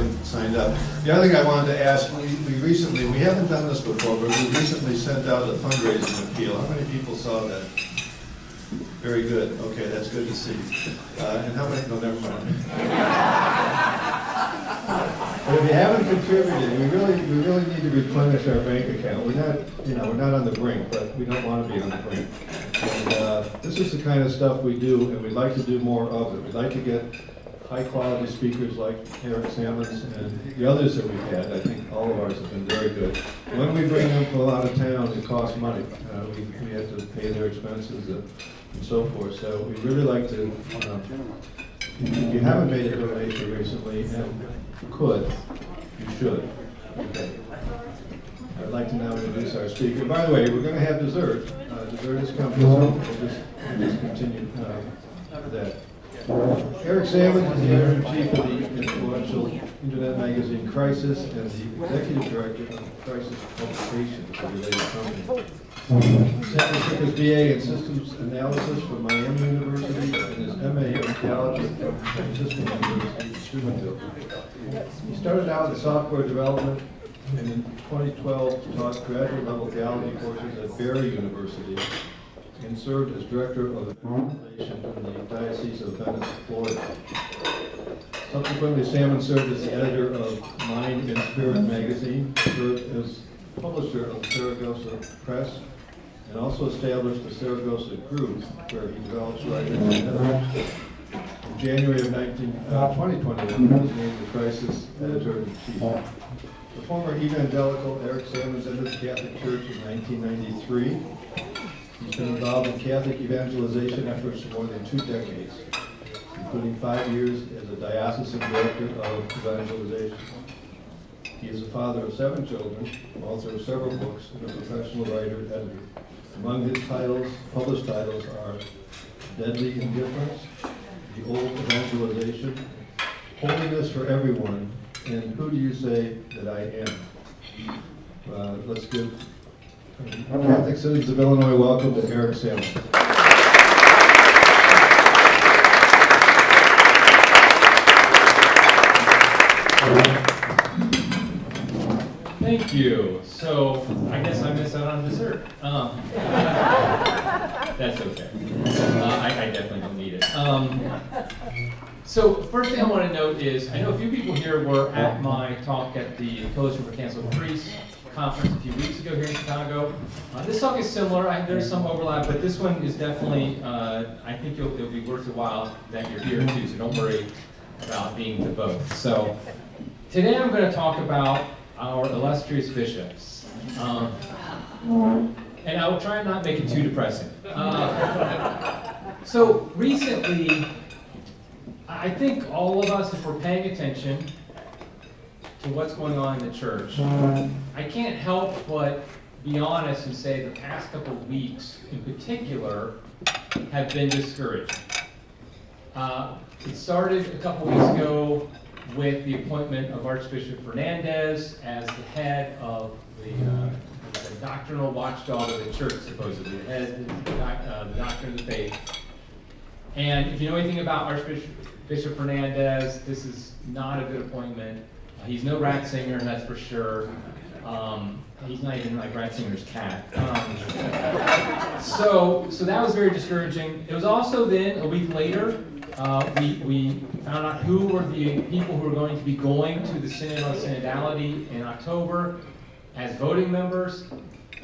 everybody signed up. The other thing I wanted to ask, we haven't done this before, but we recently sent out a fundraising appeal. How many people saw that? Very good. Okay, that's good to see. And how many? No, never mind. But if you haven't contributed, we really need to replenish our bank account. We're not on the brink, but we don't want to be on the brink. And this is the kind of stuff we do, and we'd like to do more of it. We'd like to get high-quality speakers like Eric Sammons and the others that we've had. I think all of ours have been very good. When we bring them from out of town, it costs money. We have to pay their expenses and so forth. So we'd really like to, if you haven't made a donation recently and could, you should. Okay. I'd like to now introduce our speaker. By the way, we're going to have dessert. Dessert is coming, so we'll just continue that. Eric Sammons is the editor-in-chief of the influential internet magazine Crisis and the executive director of Crisis Publications, a related company. Sammons took his BA in Systems Analysis from Miami University and his MA in Theology from Systems University in Steubenville. He started out in software development and in 2012 taught graduate level theology courses at Barry University and served as director of evangelization in the Diocese of Venice, Florida. Subsequently, Sammons served as the editor of Mind and Spirit magazine, served as publisher of the Saragossa Press, and also established the Saragossa Group, where he develops writers and editors. In January of 2021, he was named the Crisis editor-in-chief. The former evangelical Eric Sammons entered the Catholic Church in 1993. He's been involved in Catholic evangelization efforts for more than 2 decades, including 5 years as a diocesan director of evangelization. He is the father of 7 children, author of several books, and a professional writer and editor. Among his published titles are Deadly Indifference, The Old Evangelization, Holiness for Everyone, and Who Do You Say That I Am? Let's give Catholic citizens of Illinois welcome to Eric Sammons. Thank you. So I guess I missed out on dessert. That's okay. I definitely don't need it. So first thing I want to note is, I know a few people here were at my talk at the Coalition for Canceled Priests conference a few weeks ago here in Chicago. This talk is similar. There's some overlap, but this one is definitely, I think it'll be worth your while that you're here too, so don't worry about being to both. So today I'm going to talk about our illustrious bishops. And I will try and not make it too depressing. So recently, I think all of us, if we're paying attention to what's going on in the church, I can't help but be honest and say the past couple of weeks in particular have been discouraging. It started a couple weeks ago with the appointment of Archbishop Fernandez as the head of the doctrinal watchdog of the church, supposedly, the head of the doctrine of the faith. And if you know anything about Archbishop Fernandez, this is not a good appointment. He's no Ratzinger, that's for sure. He's not even like Ratzinger's cat. So that was very discouraging. It was also then, a week later, we found out who were the people who were going to be going to the Synod on Synodality in October as voting members.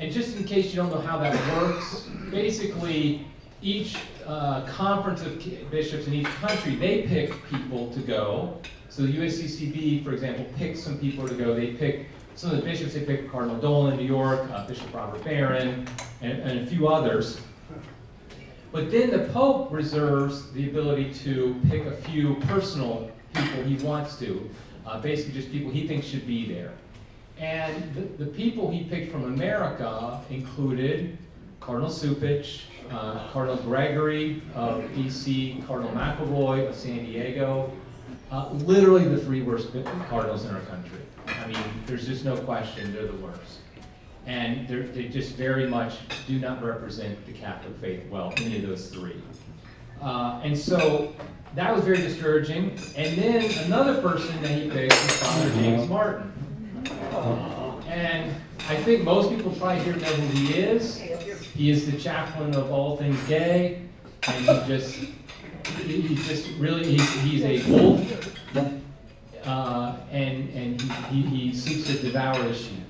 And just in case you don't know how that works, basically each conference of bishops in each country, they pick people to go. So the USCCB, for example, picks some people to go. They pick some of the bishops. They pick Cardinal Dolan in New York, Bishop Robert Barron, and a few others. But then the Pope reserves the ability to pick a few personal people he wants to, basically just people he thinks should be there. And the people he picked from America included Cardinal Supich, Cardinal Gregory of DC, Cardinal McElroy of San Diego, literally the 3 worst cardinals in our country. I mean, there's just no question they're the worst. And they just very much do not represent the Catholic faith well, any of those 3. And so that was very discouraging. And then another person that he picked was Father James Martin. And I think most people probably here know who he is. He is the chaplain of all things gay, and he's a wolf, and he seeks to devour the sheep.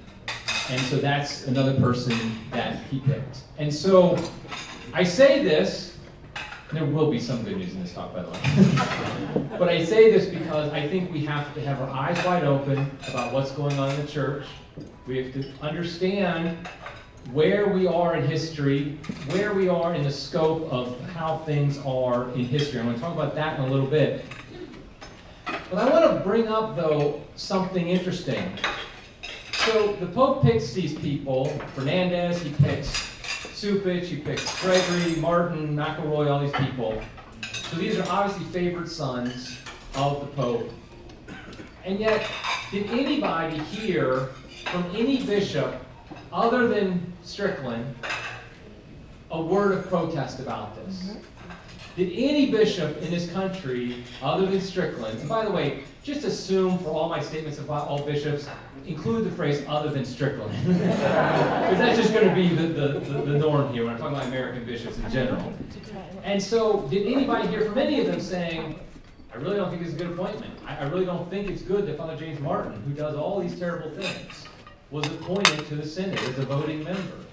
And so that's another person that he picked. And so I say this, and there will be some good news in this talk, by the way. But I say this because I think we have to have our eyes wide open about what's going on in the church. We have to understand where we are in history, where we are in the scope of how things are in history. I'm going to talk about that in a little bit. But I want to bring up, though, something interesting. So the Pope picks these people. Fernandez, he picks Supich, he picks Gregory, Martin, McElroy, all these people. So these are obviously favored sons of the Pope. And yet, did anybody hear from any bishop other than Strickland a word of protest about this? Did any bishop in this country other than Strickland, and by the way, just assume for all my statements about all bishops, include the phrase other than Strickland. Because that's just going to be the norm here when I'm talking about American bishops in general. And so, did anybody hear from any of them saying, I really don't think it's a good appointment. I really don't think it's good that Father James Martin, who does all these terrible things, was appointed to the synod as a voting member.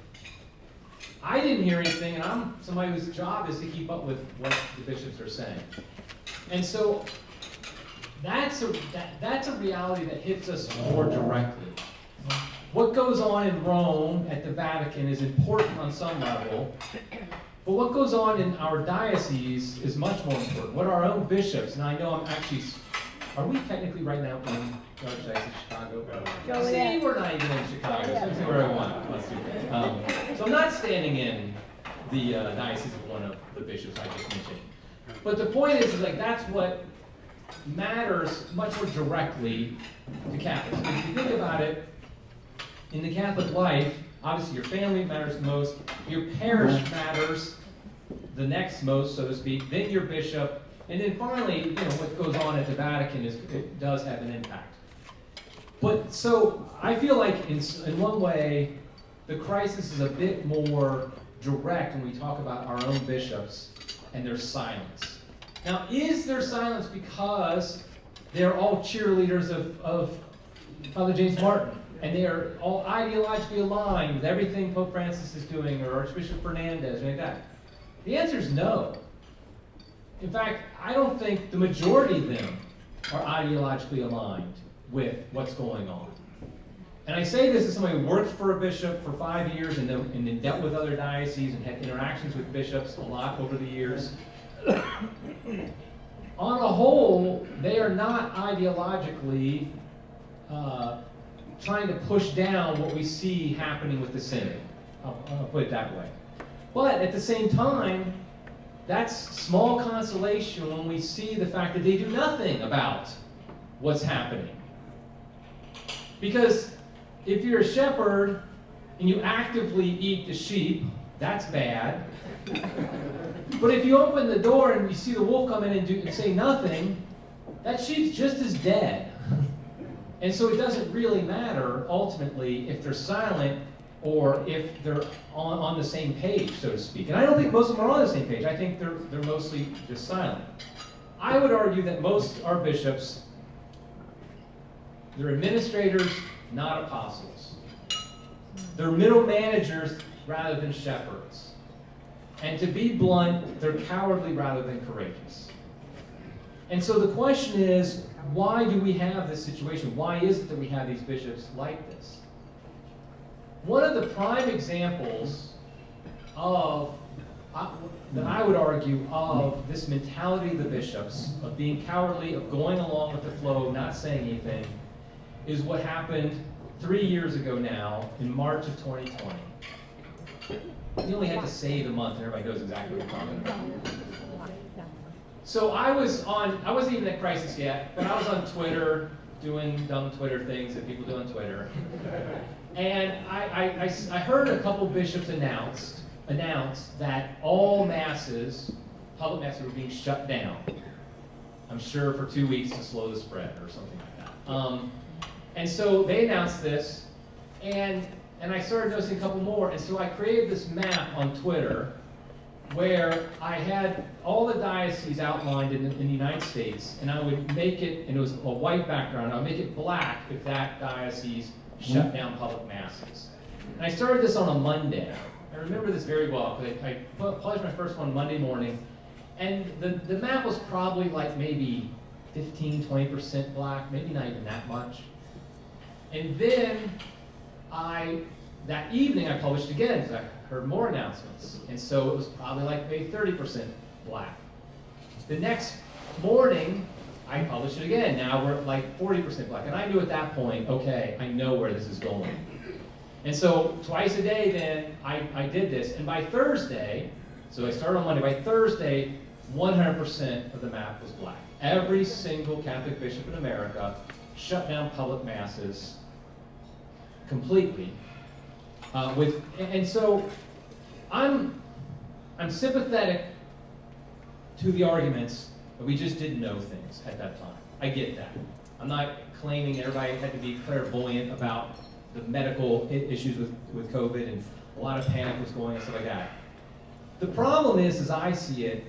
I didn't hear anything, and I'm somebody whose job is to keep up with what the bishops are saying. And so that's a reality that hits us more directly. What goes on in Rome at the Vatican is important on some level, but what goes on in our diocese is much more important. What our own bishops, and I know I'm actually, are we technically right now in the Archdiocese of Chicago? See, we're not even in Chicago, so let's see where I want. Let's do that. So I'm not standing in the diocese of one of the bishops I just mentioned. But the point is like that's what matters much more directly to Catholics. If you think about it, in the Catholic life, obviously your family matters the most, your parish matters the next most, so to speak, then your bishop, and then finally, what goes on at the Vatican it does have an impact. But so I feel like in one way, the crisis is a bit more direct when we talk about our own bishops and their silence. Now, is there silence because they're all cheerleaders of Father James Martin, and they are all ideologically aligned with everything Pope Francis is doing, or Archbishop Fernandez, or like that? The answer is no. In fact, I don't think the majority of them are ideologically aligned with what's going on. And I say this as somebody who worked for a bishop for 5 years and then dealt with other dioceses and had interactions with bishops a lot over the years. On a whole, they are not ideologically trying to push down what we see happening with the synod. I'll put it that way. But at the same time, that's small consolation when we see the fact that they do nothing about what's happening. Because if you're a shepherd and you actively eat the sheep, that's bad. But if you open the door and you see the wolf come in and say nothing, that sheep's just as dead. And so it doesn't really matter, ultimately, if they're silent or if they're on the same page, so to speak. And I don't think most of them are on the same page. I think they're mostly just silent. I would argue that most our bishops, they're administrators, not apostles. They're middle managers rather than shepherds. And to be blunt, they're cowardly rather than courageous. And so the question is, why do we have this situation? Why is it that we have these bishops like this? One of the prime examples of, that I would argue, of this mentality of the bishops, of being cowardly, of going along with the flow, not saying anything, is what happened 3 years ago now, in March of 2020. You only had to say the month, and everybody knows exactly what I'm talking about. So I wasn't even at Crisis yet, but I was on Twitter, doing dumb Twitter things that people do on Twitter. And I heard a couple bishops announce that all masses public masses were being shut down. I'm sure for 2 weeks to slow the spread or something like that. And so they announced this, and I started noticing a couple more, and so I created this map on Twitter where I had all the dioceses outlined in the United States, and I would make it, and it was a white background, I would make it black if that diocese shut down public masses. And I started this on a Monday. I remember this very well, because I published my first one Monday morning, and the map was probably like maybe 15-20% black, maybe not even that much. And then that evening I published again, because I heard more announcements. And so it was probably like maybe 30% black. The next morning, I published it again. Now we're at like 40% black. And I knew at that point, okay, I know where this is going. And so twice a day then, I did this. And by Thursday, so I started on Monday, by Thursday, 100% of the map was black. Every single Catholic bishop in America shut down public masses completely. And so I'm sympathetic to the arguments that we just didn't know things at that time. I get that. I'm not claiming everybody had to be clairvoyant about the medical issues with COVID, and a lot of panic was going on and stuff like that. The problem is, as I see it,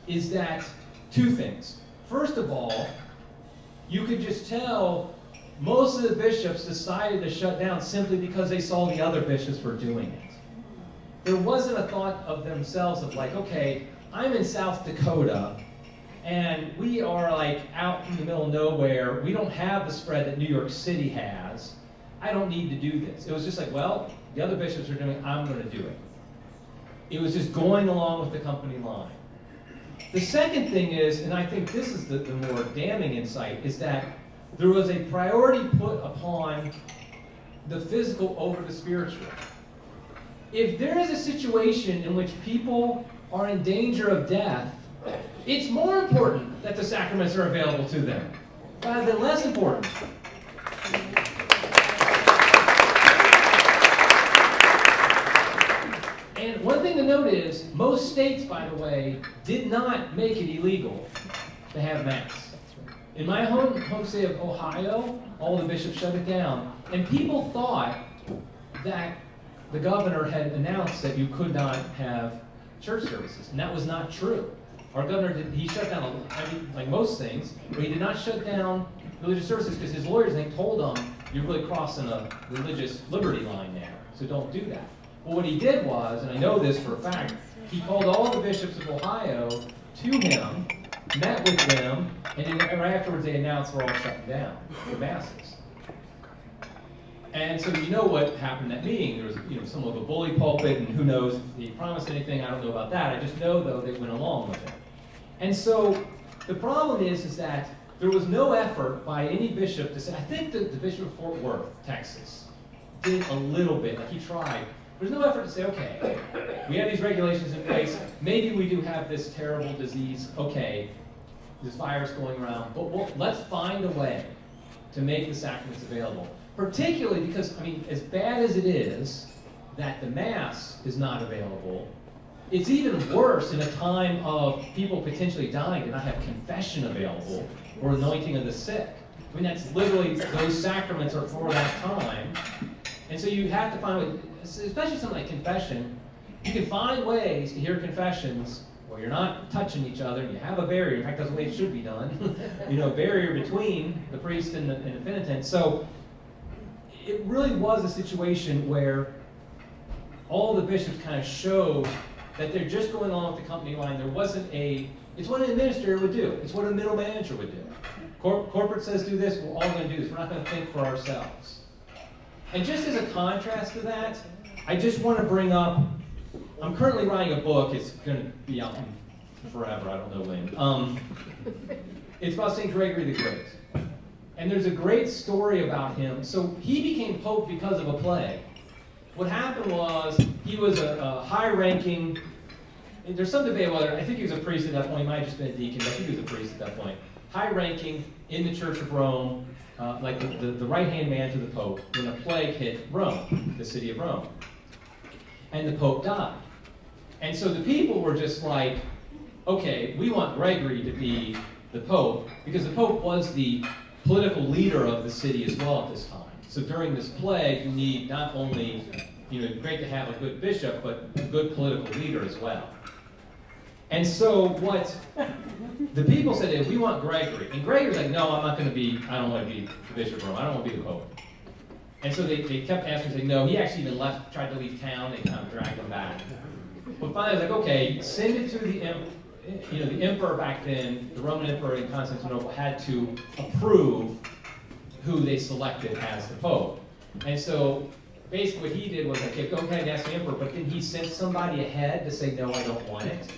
is that two things. First of all, you could just tell most of the bishops decided to shut down simply because they saw the other bishops were doing it. There wasn't a thought of themselves of like, okay, I'm in South Dakota, and we are like out in the middle of nowhere. We don't have the spread that New York City has. I don't need to do this. It was just like, well, the other bishops are doing it, I'm going to do it. It was just going along with the company line. The second thing is, and I think this is the more damning insight, is that there was a priority put upon the physical over the spiritual. If there is a situation in which people are in danger of death, it's more important that the sacraments are available to them, rather than less important. And one thing to note is, most states, by the way, did not make it illegal to have Mass. In my home state of Ohio, all the bishops shut it down. And people thought that the governor had announced that you could not have church services. And that was not true. Our governor, he shut down, like most things, but he did not shut down religious services because his lawyers, they told him, you're really crossing a religious liberty line there, so don't do that. But what he did was, and I know this for a fact, he called all the bishops of Ohio to him, met with them, and then right afterwards they announced we're all shutting down the masses. And so you know what happened in that meeting. There was some of a bully pulpit, and who knows if he promised anything, I don't know about that. I just know, though, they went along with it. And so the problem is that there was no effort by any bishop to say, I think that the Bishop of Fort Worth, Texas, did a little bit, like he tried. There's no effort to say, okay, we have these regulations in place, maybe we do have this terrible disease, okay, this virus going around, but let's find a way to make the sacraments available. Particularly because, I mean, as bad as it is that the Mass is not available, it's even worse in a time of people potentially dying to not have confession available or anointing of the sick. I mean, that's literally, those sacraments are for that time. And so you have to find, especially something like confession, you can find ways to hear confessions where you're not touching each other, and you have a barrier. In fact, that's the way it should be done. A barrier between the priest and the penitent. So it really was a situation where all the bishops kind of showed that they're just going along with the company line. There wasn't it's what an administrator would do. It's what a middle manager would do. Corporate says do this, we're all going to do this. We're not going to think for ourselves. And just as a contrast to that, I just want to bring up, I'm currently writing a book. It's going to be out forever. I don't know when. It's about St. Gregory the Great. And there's a great story about him. So he became pope because of a plague. What happened was he was a high-ranking, there's some debate whether, I think he was a priest at that point. He might have just been a deacon, but I think he was a priest at that point. High-ranking in the Church of Rome, like the right-hand man to the Pope, when a plague hit Rome, the city of Rome. And the Pope died. And so the people were just like, okay, we want Gregory to be the Pope, because the Pope was the political leader of the city as well at this time. So during this plague, you need not only, great to have a good bishop, but a good political leader as well. And so what the people said is, we want Gregory. And Gregory's like, no, I don't want to be the bishop of Rome. I don't want to be the Pope. And so they kept asking, saying, no, he actually even tried to leave town. They kind of dragged him back. But finally, I was like, okay, send it to the emperor back then, the Roman emperor in Constantinople had to approve who they selected as the Pope. And so basically what he did was like, go ahead and ask the emperor, but then he sent somebody ahead to say, no, I don't want it.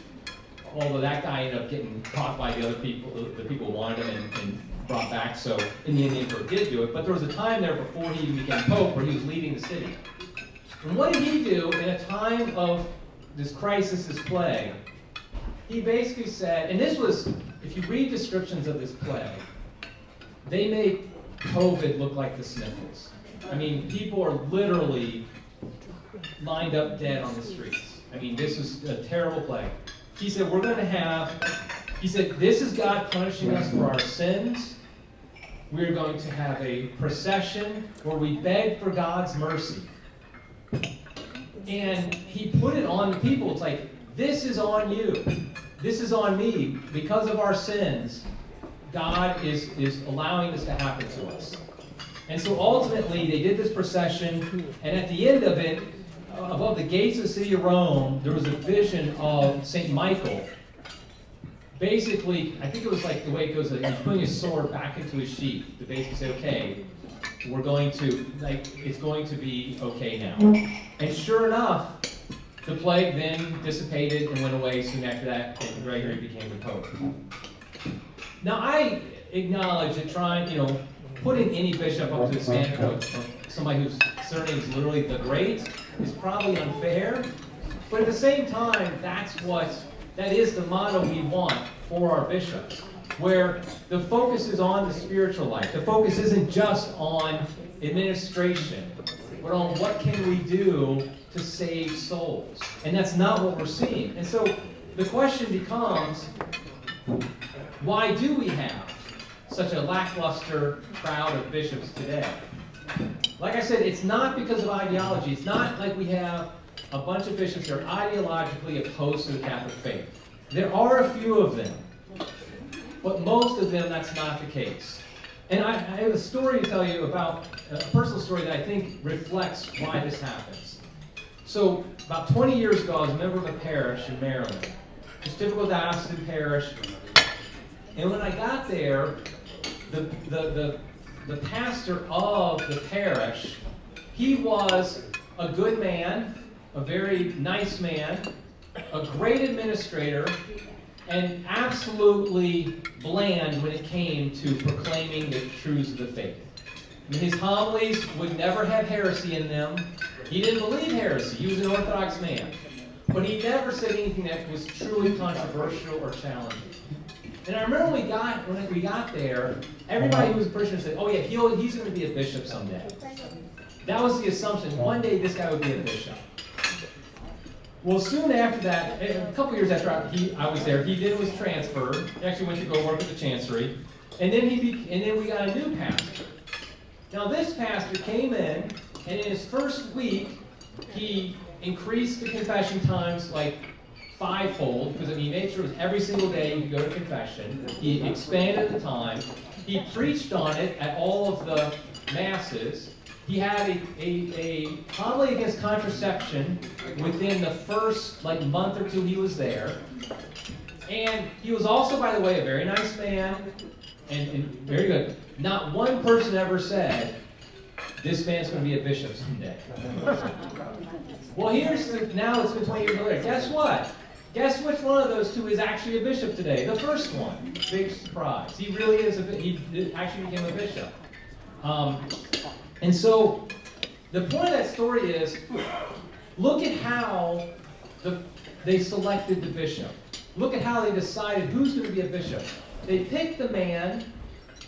Although that guy ended up getting caught by the other people, the people who wanted him and brought back. So in the end, the emperor did do it. But there was a time there before he even became Pope where he was leading the city. And what did he do in a time of this crisis, this plague? He basically said, and this was, if you read descriptions of this plague, they made COVID look like the sniffles. I mean, people are literally lined up dead on the streets. I mean, this was a terrible plague. He said, this is God punishing us for our sins. We're going to have a procession where we beg for God's mercy. And he put it on the people. It's like, this is on you. This is on me. Because of our sins, God is allowing this to happen to us. And so ultimately, they did this procession, and at the end of it, above the gates of the city of Rome, there was a vision of St. Michael. Basically, I think it was like the way it goes, he's putting his sword back into his sheath to basically say, okay, it's going to be okay now. And sure enough, the plague then dissipated and went away soon after that, and Gregory became the Pope. Now, I acknowledge that putting any bishop up to the standard of somebody whose surname is literally the Great is probably unfair. But at the same time, that is the motto we want for our bishops, where the focus is on the spiritual life. The focus isn't just on administration, but on what can we do to save souls. And that's not what we're seeing. And so the question becomes, why do we have such a lackluster crowd of bishops today? Like I said, it's not because of ideology. It's not like we have a bunch of bishops that are ideologically opposed to the Catholic faith. There are a few of them, but most of them, that's not the case. And I have a story to tell you about, a personal story that I think reflects why this happens. So about 20 years ago, I was a member of a parish in Maryland, just typical diocesan parish. And when I got there, the pastor of the parish, he was a good man, a very nice man, a great administrator, and absolutely bland when it came to proclaiming the truths of the faith. I mean, his homilies would never have heresy in them. He didn't believe heresy. He was an Orthodox man. But he never said anything that was truly controversial or challenging. And I remember when we got there, everybody who was a Christian said, oh yeah, he's going to be a bishop someday. That was the assumption. One day this guy would be a bishop. Well, soon after that, a couple years after I was there, he was transferred. He actually went to go work at the chancery. And then we got a new pastor. Now this pastor came in, and in his first week, he increased the confession times like fivefold, because he made sure it was every single day you could go to confession. He expanded the time. He preached on it at all of the masses. He had a homily against contraception within the first month or two he was there. And he was also, by the way, a very nice man and very good. Not one person ever said, this man's going to be a bishop someday. Well, now it's been 20 years later. Guess what? Guess which one of those two is actually a bishop today? The first one. Big surprise. He really is he actually became a bishop. And so the point of that story is, look at how they selected the bishop. Look at how they decided who's going to be a bishop. They picked the man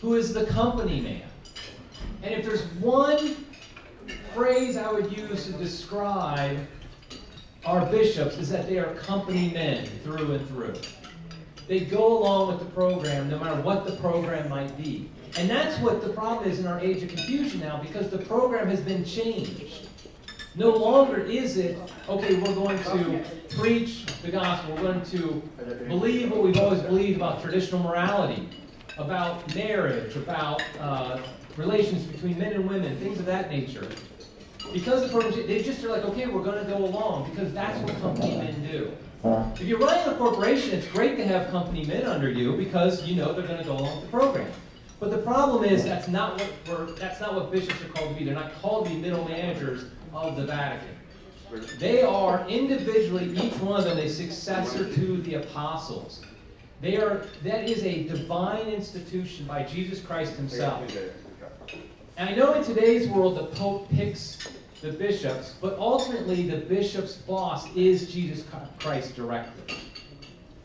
who is the company man. And if there's one phrase I would use to describe our bishops, is that they are company men through and through. they go along with the program no matter what the program might be. And that's what the problem is in our age of confusion now, because the program has been changed. No longer is it, okay, we're going to preach the gospel, we're going to believe what we've always believed about traditional morality, about marriage, about relations between men and women, things of that nature. Because the program, they just are like, okay, we're going to go along, because that's what company men do. If you're running a corporation, it's great to have company men under you, because you know they're going to go along with the program. But the problem is that's not what bishops are called to be. They're not called to be middle managers of the Vatican. They are individually, each one of them, a successor to the apostles. That is a divine institution by Jesus Christ himself. And I know in today's world the Pope picks the bishops, but ultimately the bishop's boss is Jesus Christ directly.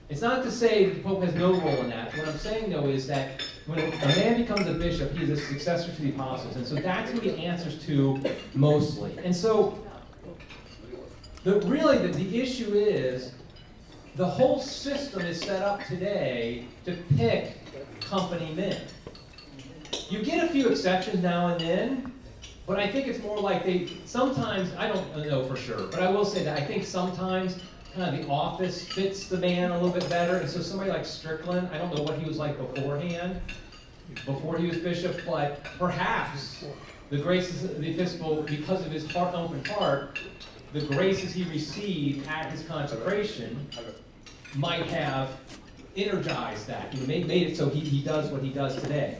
It's not to say that the Pope has no role in that. What I'm saying, though, is that when a man becomes a bishop, he is a successor to the apostles. And so that's who he answers to mostly. And so the issue is the whole system is set up today to pick company men. You get a few exceptions now and then, but I think it's more like sometimes, I don't know for sure, but I will say that I think sometimes kind of the office fits the man a little bit better. And so somebody like Strickland, I don't know what he was like beforehand, before he was bishop, but perhaps the graces of the Episcopal, because of his open heart, the graces he received at his consecration might have energized that, made it so he does what he does today.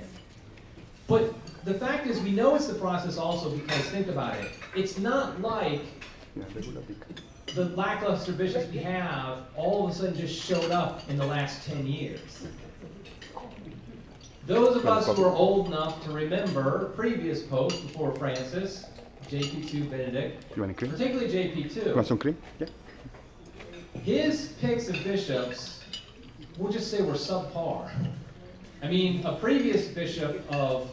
But the fact is, we know it's the process also because, think about it, it's not like the lackluster bishops we have all of a sudden just showed up in the last 10 years. Those of us who are old enough to remember previous popes before Francis, JP2 Benedict, particularly JP2, Want some cream? Yeah. his picks of bishops, we'll just say, were subpar. I mean, a previous bishop of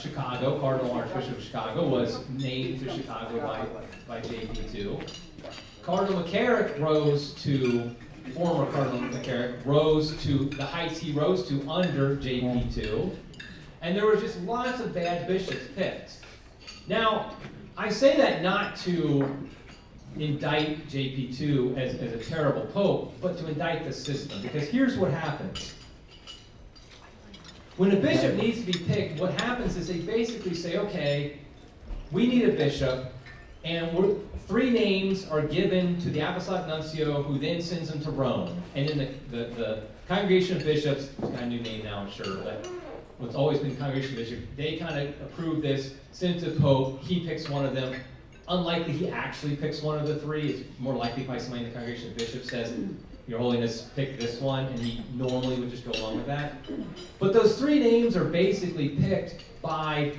Chicago, Cardinal Archbishop of Chicago, was named to Chicago by JP2. Cardinal McCarrick former Cardinal McCarrick rose to the heights he rose to under JP2. And there were just lots of bad bishops picked. Now, I say that not to indict JP2 as a terrible pope, but to indict the system. Because here's what happens. When a bishop needs to be picked, what happens is they basically say, okay, we need a bishop, and 3 names are given to the Apostolic Nuncio, who then sends them to Rome. And then the Congregation of Bishops, it's got a new name now, I'm sure, but it's always been Congregation of Bishops, they kind of approve this, send it to the Pope, he picks one of them. Unlikely he actually picks one of the 3. It's more likely by somebody in the Congregation of Bishops says, Your Holiness, pick this one, and he normally would just go along with that. But those 3 names are basically picked by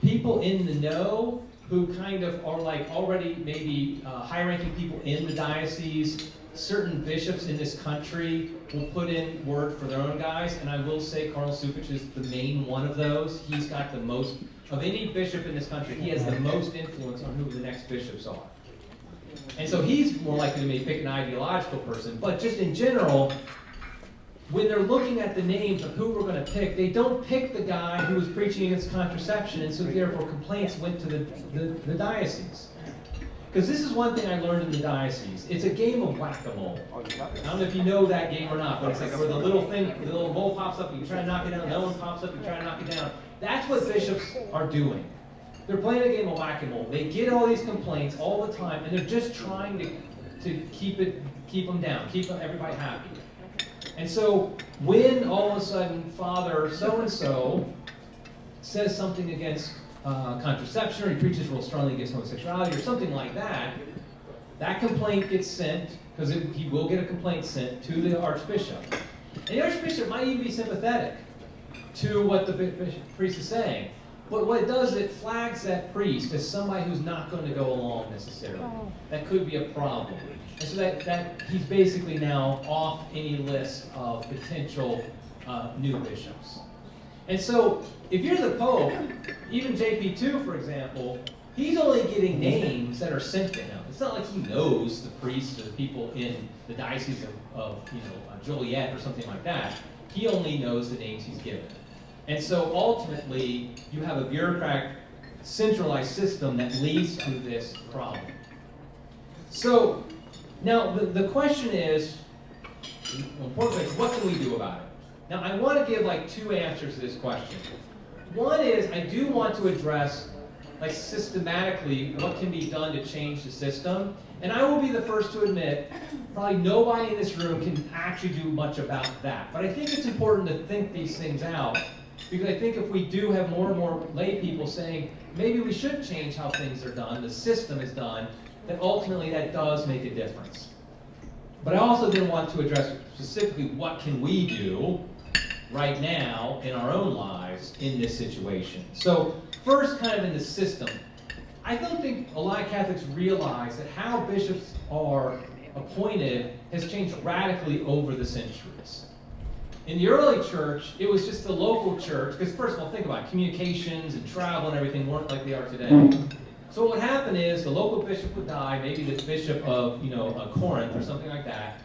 people in the know who kind of are like already maybe high-ranking people in the diocese. Certain bishops in this country will put in word for their own guys, and I will say Cardinal Supich is the main one of those. He's got the most, of any bishop in this country, he has the most influence on who the next bishops are. And so he's more likely to maybe pick an ideological person, but just in general, when they're looking at the names of who we're going to pick, they don't pick the guy who was preaching against contraception, and so therefore complaints went to the diocese. Because this is one thing I learned in the diocese. It's a game of whack-a-mole. I don't know if you know that game or not, but it's like where the little mole pops up, you try to knock it down, no one pops up, you try to knock it down. That's what bishops are doing. They're playing a game of whack-a-mole. They get all these complaints all the time, and they're just trying to keep them down, keep everybody happy. And so when all of a sudden Father so-and-so says something against contraception, or he preaches real strongly against homosexuality or something like that, that complaint gets sent, because he will get a complaint sent to the Archbishop. And the Archbishop might even be sympathetic to what the priest is saying. But what it does is it flags that priest as somebody who's not going to go along necessarily. That could be a problem. And so that he's basically now off any list of potential new bishops. And so if you're the Pope, even JP2, for example, he's only getting names that are sent to him. It's not like he knows the priests or the people in the diocese of Joliet or something like that. He only knows the names he's given. And so ultimately, you have a bureaucratic, centralized system that leads to this problem. So now the question is, importantly, what can we do about it? Now I want to give like two answers to this question. One is I do want to address like systematically what can be done to change the system. And I will be the first to admit, probably nobody in this room can actually do much about that. But I think it's important to think these things out, because I think if we do have more and more lay people saying, maybe we should change how things are done, the system is done, then ultimately that does make a difference. But I also then want to address specifically what can we do right now in our own lives in this situation. So first, kind of in the system, I don't think a lot of Catholics realize that how bishops are appointed has changed radically over the centuries. In the early church, it was just the local church, because first of all, think about it, communications and travel and everything weren't like they are today. So what would happen is the local bishop would die, maybe the bishop of Corinth or something like that,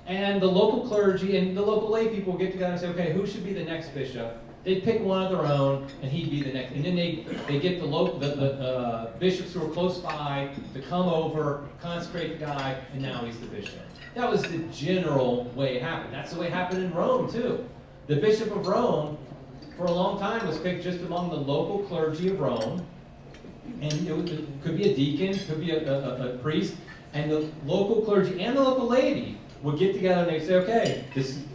and the local clergy and the local lay people would get together and say, okay, who should be the next bishop? They'd pick one of their own, and he'd be the next. And then they get the bishops who are close by to come over, consecrate the guy, and now he's the bishop. That was the general way it happened. That's the way it happened in Rome, too. The Bishop of Rome, for a long time, was picked just among the local clergy of Rome. And it could be a deacon, could be a priest, and the local clergy and the local laity would get together and they'd say, okay,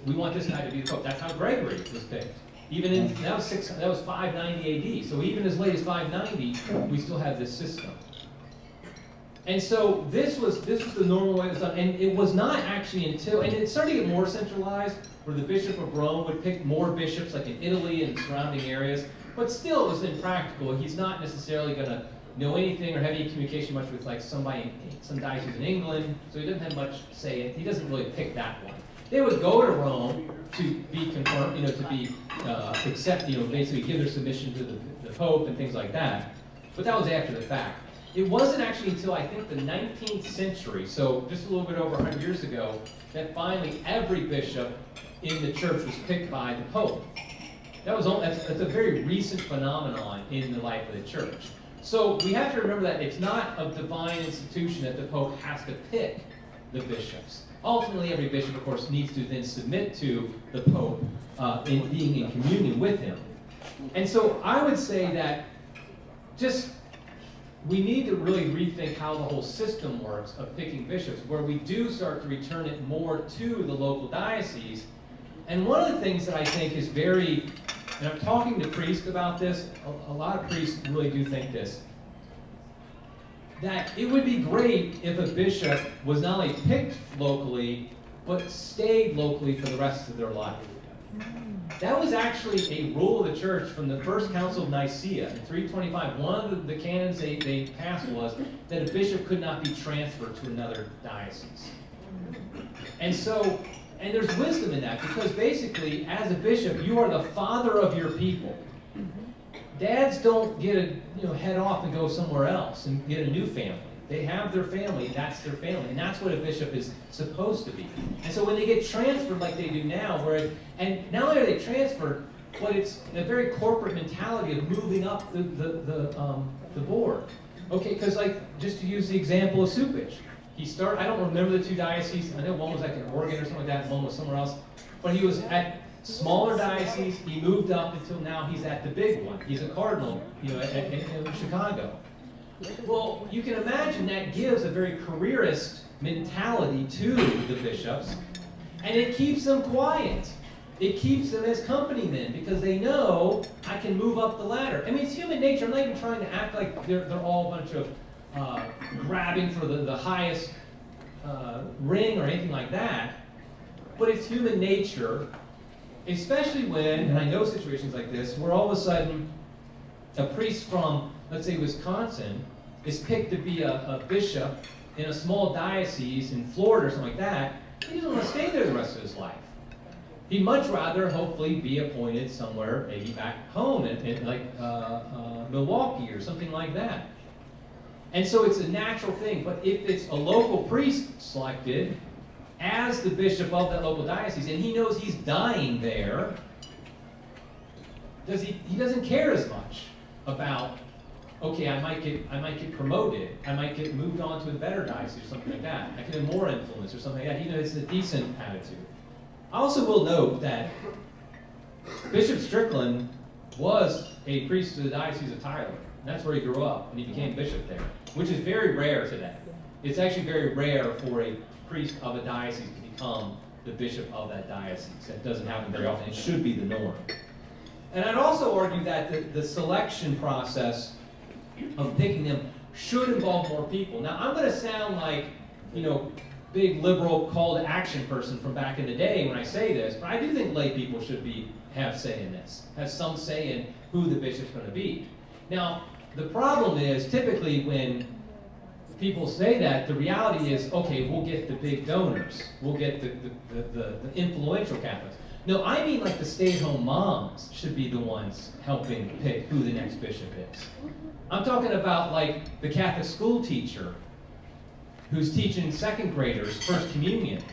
we want this guy to be the pope. That's how Gregory was picked. Even in, that was 590 AD. So even as late as 590, we still have this system. And so this was the normal way it was done. And it was not actually until, and it started to get more centralized, where the Bishop of Rome would pick more bishops, like in Italy and surrounding areas. But still, it was impractical. He's not necessarily going to know anything or have any communication much with like somebody, some diocese in England. So he doesn't have much say. He doesn't really pick that one. They would go to Rome to be confirmed, to be accept, basically give their submission to the Pope and things like that. But that was after the fact. It wasn't actually until I think the 19th century, so just a little bit over 100 years ago, that finally every bishop in the church was picked by the Pope. That's a very recent phenomenon in the life of the church. So we have to remember that it's not a divine institution that the Pope has to pick the bishops. Ultimately, every bishop, of course, needs to then submit to the Pope in being in communion with him. And so I would say that we need to really rethink how the whole system works of picking bishops, where we do start to return it more to the local diocese. And one of the things that I think is very, and I'm talking to priests about this, a lot of priests really do think this, that it would be great if a bishop was not only picked locally, but stayed locally for the rest of their life. That was actually a rule of the church from the First Council of Nicaea in 325. One of the canons they passed was that a bishop could not be transferred to another diocese. And there's wisdom in that, because basically, as a bishop, you are the father of your people. Dads don't get head off and go somewhere else and get a new family. They have their family, that's their family, and that's what a bishop is supposed to be. And so when they get transferred like they do now, and not only are they transferred, but it's a very corporate mentality of moving up the board. Okay, because just to use the example of Supich, I don't remember the two dioceses. I know one was like in Oregon or something like that, and one was somewhere else. But he was at smaller diocese. He moved up until now he's at the big one. He's a cardinal, in Chicago. Well, you can imagine that gives a very careerist mentality to the bishops, and it keeps them quiet. It keeps them as company men, because they know I can move up the ladder. I mean, it's human nature. I'm not even trying to act like they're all a bunch of grabbing for the highest ring or anything like that. But it's human nature, especially when, and I know situations like this, where all of a sudden a priest from, let's say, Wisconsin is picked to be a bishop in a small diocese in Florida or something like that. He doesn't want to stay there the rest of his life. He'd much rather hopefully be appointed somewhere, maybe back home in like Milwaukee or something like that. And so it's a natural thing, but if it's a local priest selected as the bishop of that local diocese, and he knows he's dying there, he doesn't care as much about, okay, I might get promoted, I might get moved on to a better diocese or something like that. I could have more influence or something like that. He knows it's a decent attitude. I also will note that Bishop Strickland was a priest of the Diocese of Tyler. That's where he grew up, and he became bishop there, which is very rare today. It's actually very rare for a priest of a diocese to become the bishop of that diocese. That doesn't happen very often. It should be the norm. And I'd also argue that the selection process of picking them should involve more people. Now, I'm going to sound like, big liberal call to action person from back in the day when I say this, but I do think lay people should have say in this, have some say in who the bishop's going to be. Now, the problem is typically when people say that, the reality is, okay, we'll get the big donors, we'll get the influential Catholics. No, I mean like the stay-at-home moms should be the ones helping pick who the next bishop is. I'm talking about like the Catholic school teacher who's teaching second graders First Communion.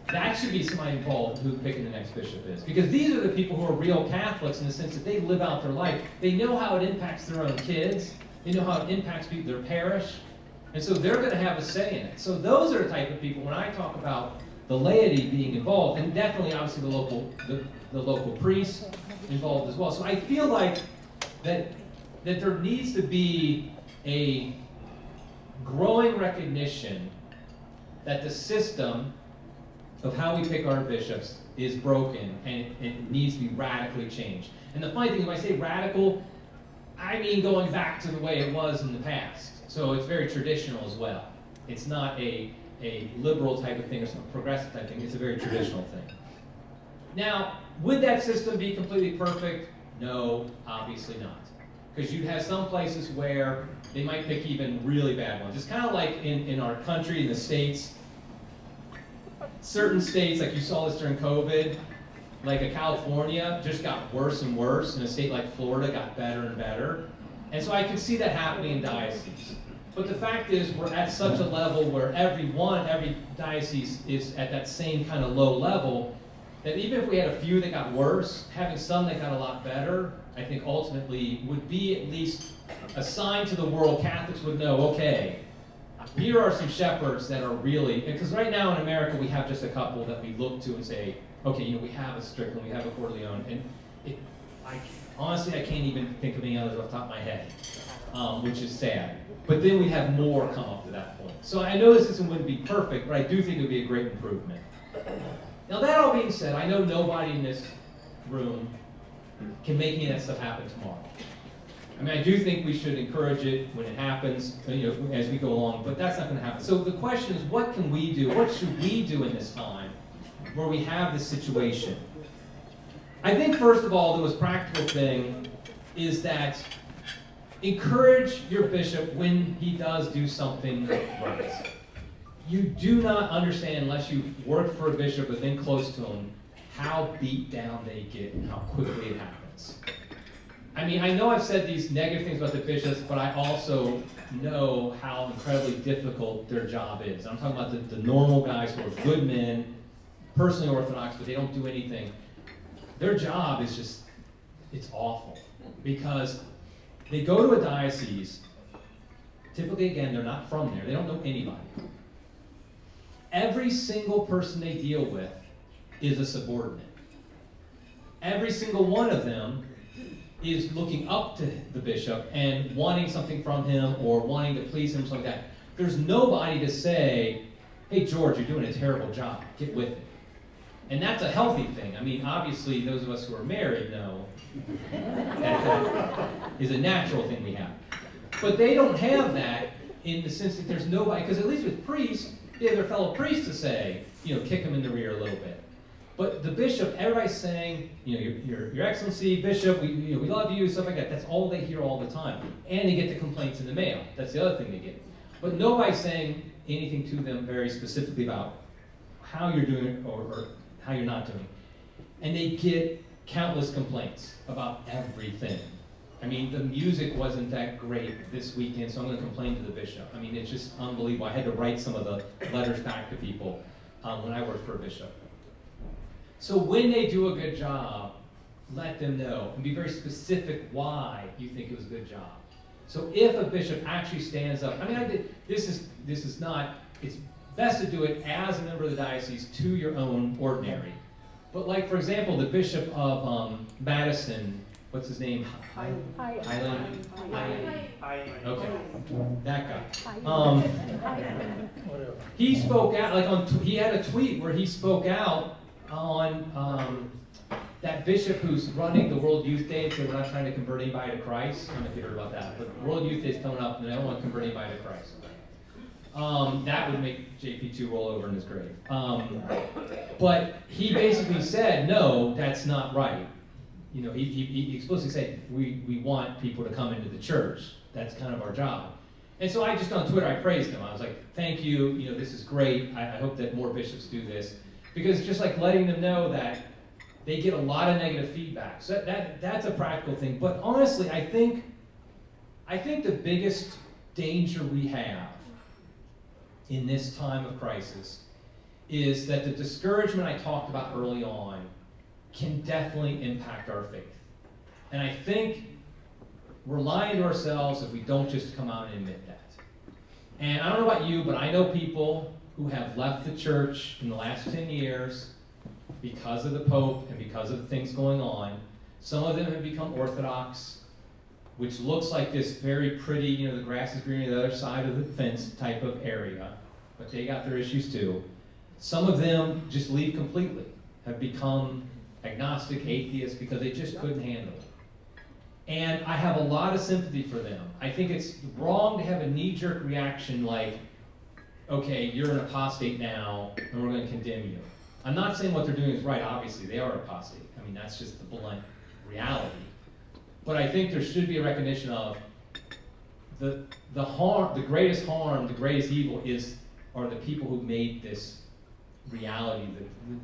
That should be somebody involved who picking the next bishop is. Because these are the people who are real Catholics in the sense that they live out their life. They know how it impacts their own kids. They know how it impacts their parish. And so they're going to have a say in it. So those are the type of people, when I talk about the laity being involved, and definitely obviously the local priests involved as well. So I feel like that there needs to be a growing recognition that the system of how we pick our bishops is broken and it needs to be radically changed. And the funny thing, when I say radical, I mean going back to the way it was in the past. So it's very traditional as well. It's not a liberal type of thing or some progressive type thing. It's a very traditional thing. Now, would that system be completely perfect? No, obviously not. Because you'd have some places where they might pick even really bad ones. It's kind of like in our country, in the States, certain states, like you saw this during COVID, like a California just got worse and worse, and a state like Florida got better and better. And so I can see that happening in dioceses. But the fact is, we're at such a level where every diocese is at that same kind of low level, that even if we had a few that got worse, having some that got a lot better, I think ultimately would be at least a sign to the world. Catholics would know, okay, here are some shepherds that are really, because right now in America we have just a couple that we look to and say, okay, we have a Strickland, we have a Corleone, and honestly I can't even think of any others off the top of my head, which is sad. But then we have more come up to that point. So I know the system wouldn't be perfect, but I do think it would be a great improvement. Now that all being said, I know nobody in this room can make any of that stuff happen tomorrow. I mean, I do think we should encourage it when it happens, as we go along, but that's not going to happen. So the question is, what can we do? What should we do in this time where we have this situation? I think, first of all, the most practical thing is that encourage your bishop when he does do something right. You do not understand, unless you've worked for a bishop or been close to him, how beat down they get and how quickly it happens. I mean, I know I've said these negative things about the bishops, but I also know how incredibly difficult their job is. I'm talking about the normal guys who are good men, personally Orthodox, but they don't do anything. Their job is just, it's awful. Because they go to a diocese, typically, again, they're not from there. They don't know anybody. Every single person they deal with is a subordinate. Every single one of them is looking up to the bishop and wanting something from him or wanting to please him, something like that. There's nobody to say, hey, George, you're doing a terrible job. Get with it. And that's a healthy thing. I mean, obviously, those of us who are married know that is a natural thing we have. But they don't have that in the sense that there's nobody, because at least with priests, they have their fellow priests to say, kick them in the rear a little bit. But the bishop, everybody's saying, your Excellency, Bishop, we love you, stuff like that. That's all they hear all the time. And they get the complaints in the mail. That's the other thing they get. But nobody's saying anything to them very specifically about how you're doing it or how you're not doing it. And they get countless complaints about everything. I mean, the music wasn't that great this weekend, so I'm going to complain to the bishop. I mean, it's just unbelievable. I had to write some of the letters back to people when I worked for a bishop. So when they do a good job, let them know and be very specific why you think it was a good job. So if a bishop actually stands up, I mean, this is not, it's best to do it as a member of the diocese to your own ordinary. But like, for example, the bishop of Madison, what's his name? Highland? Okay, that guy. He spoke out, like he had a tweet where he spoke out on that bishop who's running the World Youth Day and said we're not trying to convert anybody to Christ. I don't know if you heard about that, but World Youth Day is coming up and they don't want to convert anybody to Christ. That would make JP2 roll over in his grave. But he basically said, no, that's not right. You know, he explicitly said, we want people to come into the church. That's kind of our job. And so I just on Twitter, I praised him. I was like, thank you, you know, this is great. I hope that more bishops do this. Because it's just like letting them know that they get a lot of negative feedback. So that's a practical thing. But honestly, I think the biggest danger we have in this time of crisis is that the discouragement I talked about early on can definitely impact our faith. And I think we're lying to ourselves if we don't just come out and admit that. And I don't know about you, but I know people who have left the church in the last 10 years because of the Pope and because of the things going on. Some of them have become Orthodox, which looks like this very pretty, you know, the grass is greener on the other side of the fence type of area, but they got their issues too. Some of them just leave completely, have become agnostic, atheists, because they just couldn't handle it. And I have a lot of sympathy for them. I think it's wrong to have a knee-jerk reaction like, okay, you're an apostate now, and we're going to condemn you. I'm not saying what they're doing is right, obviously, they are apostate. I mean, that's just the blunt reality. But I think there should be a recognition of the harm, the greatest harm, the greatest evil are the people who made this reality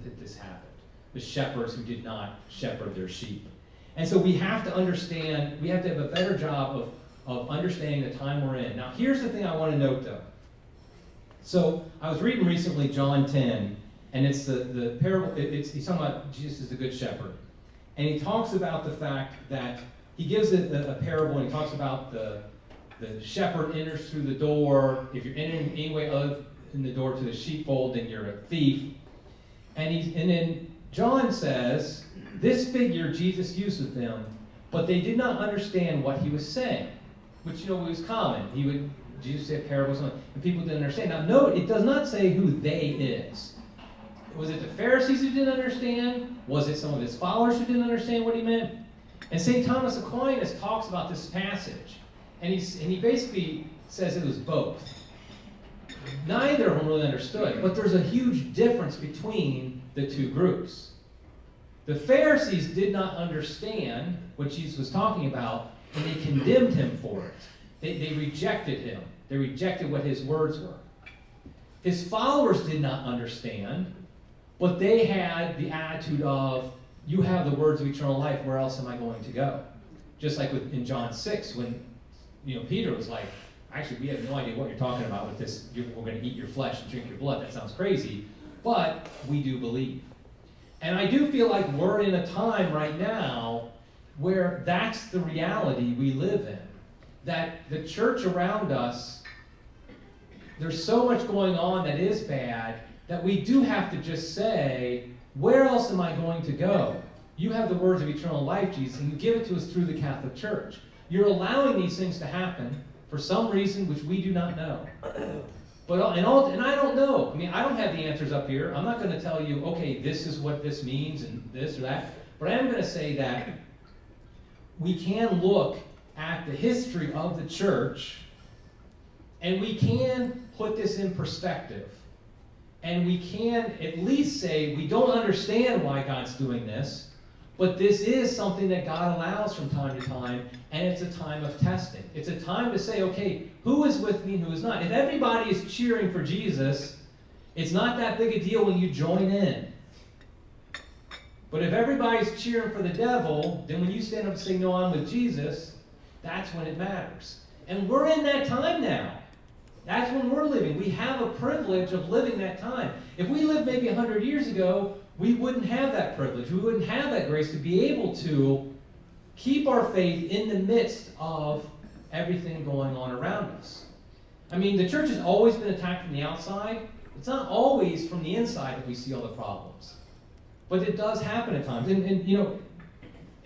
that this happened. The shepherds who did not shepherd their sheep. And so we have to understand, we have to have a better job of understanding the time we're in. Now, here's the thing I want to note, though. So I was reading recently John 10, and it's the parable, he's talking about Jesus as the good shepherd. And he talks about the fact that he gives a parable, and he talks about the shepherd enters through the door. If you're entering any way other than the door to the sheepfold, then you're a thief. And then John says, this figure Jesus used with them, but they did not understand what he was saying, which, you know, was common. Jesus said parables, and people didn't understand. Now, note, it does not say who they is. Was it the Pharisees who didn't understand? Was it some of his followers who didn't understand what he meant? And St. Thomas Aquinas talks about this passage, and he basically says it was both. Neither of them really understood, but there's a huge difference between the two groups. The Pharisees did not understand what Jesus was talking about, and they condemned him for it. They rejected him. They rejected what his words were. His followers did not understand, but they had the attitude of, you have the words of eternal life, where else am I going to go? Just like in John 6, when Peter was like, actually, we have no idea what you're talking about with this. We're going to eat your flesh and drink your blood. That sounds crazy, but we do believe. And I do feel like we're in a time right now where that's the reality we live in. That the church around us, there's so much going on that is bad that we do have to just say, where else am I going to go? You have the words of eternal life, Jesus, and you give it to us through the Catholic Church. You're allowing these things to happen for some reason which we do not know. And I don't know. I mean, I don't have the answers up here. I'm not going to tell you, okay, this is what this means and this or that. But I am going to say that we can look at the history of the church, and we can put this in perspective. And we can at least say we don't understand why God's doing this, but this is something that God allows from time to time, and it's a time of testing. It's a time to say, okay, who is with me and who is not? If everybody is cheering for Jesus, it's not that big a deal when you join in. But if everybody's cheering for the devil, then when you stand up and say, no, I'm with Jesus, That's when it matters. And we're in that time now. That's when we're living. We have a privilege of living that time. If we lived maybe 100 years ago, we wouldn't have that privilege. We wouldn't have that grace to be able to keep our faith in the midst of everything going on around us. I mean, the church has always been attacked from the outside. It's not always from the inside that we see all the problems. But it does happen at times. And